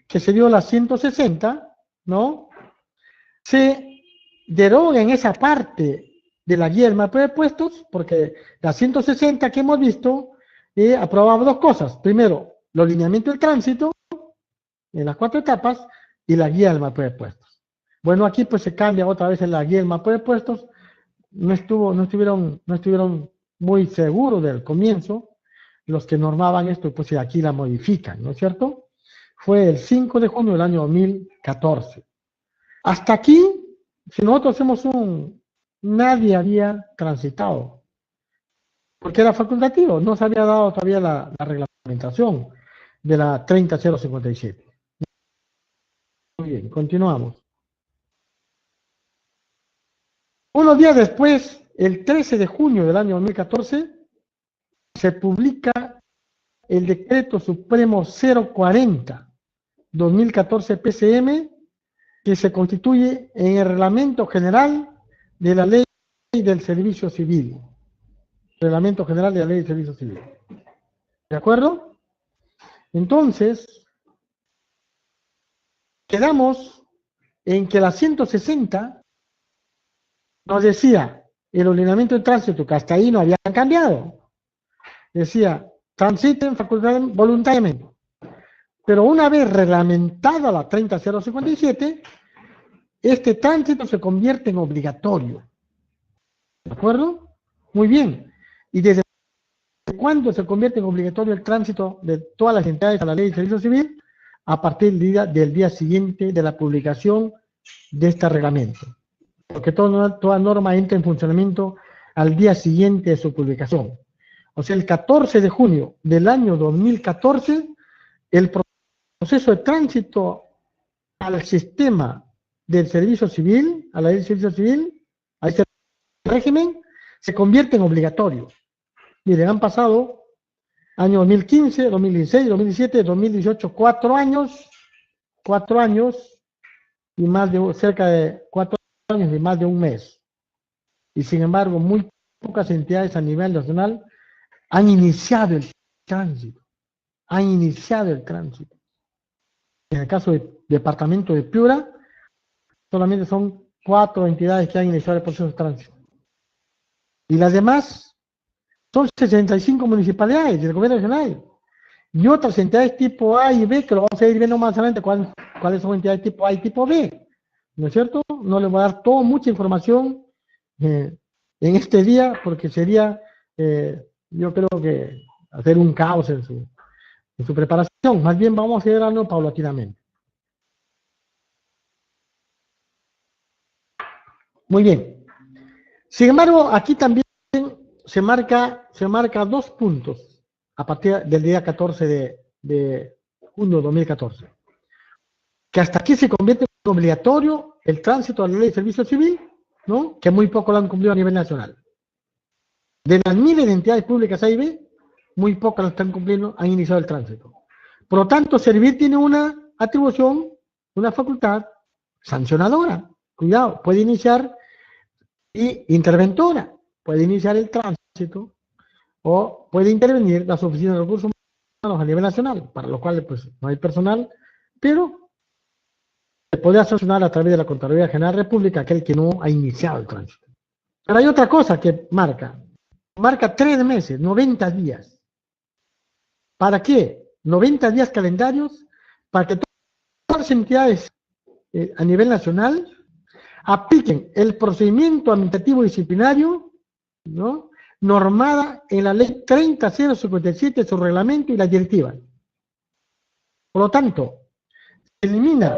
que se dio la 160, ¿no? Se deroga en esa parte de la guía del mapeo de puestos, porque la 160 que hemos visto aprobaba 2 cosas. Primero, los lineamientos del tránsito en las 4 etapas y la guía del mapeo de puestos. Bueno, aquí pues se cambia otra vez en la guía del mapeo de puestos. No estuvieron muy seguros del comienzo, los que normaban esto, pues aquí la modifican, ¿no es cierto? Fue el 5 de junio del año 2014. Hasta aquí, si nosotros hacemos nadie había transitado, porque era facultativo, no se había dado todavía la reglamentación de la 30057. Muy bien, continuamos. Unos días después, el 13 de junio del año 2014, se publica el Decreto Supremo 040-2014 PCM, que se constituye en el Reglamento General de la Ley del Servicio Civil. Reglamento General de la Ley del Servicio Civil. ¿De acuerdo? Entonces, quedamos en que la 160 nos decía el ordenamiento de tránsito, que hasta ahí no habían cambiado. Decía, transiten voluntariamente. Pero una vez reglamentada la 30057, este tránsito se convierte en obligatorio. ¿De acuerdo? Muy bien. ¿Y desde cuándo se convierte en obligatorio el tránsito de todas las entidades a la ley de servicio civil? A partir del día siguiente de la publicación de este reglamento. Porque toda norma entra en funcionamiento al día siguiente de su publicación. O sea, el 14 de junio del año 2014, el proceso de tránsito al sistema del servicio civil, a la ley del servicio civil, a este régimen, se convierte en obligatorio. Miren, han pasado año 2015, 2016, 2017, 2018, 4 años y más de cerca de 4 años y más de un mes. Y sin embargo, muy pocas entidades a nivel nacional han iniciado el tránsito. Han iniciado el tránsito. En el caso del departamento de Piura, solamente son 4 entidades que han iniciado el proceso de tránsito. Y las demás son 65 municipalidades del gobierno regional. Y otras entidades tipo A y B, que lo vamos a ir viendo más adelante, cuáles son entidades tipo A y tipo B. ¿No es cierto? No les voy a dar mucha información en este día, porque sería, yo creo que hacer un caos en su preparación. Más bien vamos a ir dando paulatinamente. Muy bien. Sin embargo, aquí también se marca 2 puntos a partir del día 14 de junio de 2014. Que hasta aquí se convierte en obligatorio el tránsito a la ley de servicio civil, ¿no? Que muy poco lo han cumplido a nivel nacional. De las miles de entidades públicas A y B, muy pocas lo están cumpliendo, han iniciado el tránsito. Por lo tanto, Servir tiene una atribución, una facultad sancionadora. Cuidado, puede iniciar y interventora, puede iniciar el tránsito o puede intervenir las oficinas de recursos humanos a nivel nacional, para lo cual pues no hay personal, pero se podría sancionar a través de la Contraloría General de la República aquel que no ha iniciado el tránsito. Pero hay otra cosa que marca 3 meses, 90 días. ¿Para qué? 90 días calendarios para que todas las entidades a nivel nacional apliquen el procedimiento administrativo disciplinario, ¿no?, normada en la ley 30057, su reglamento y la directiva. Por lo tanto, se elimina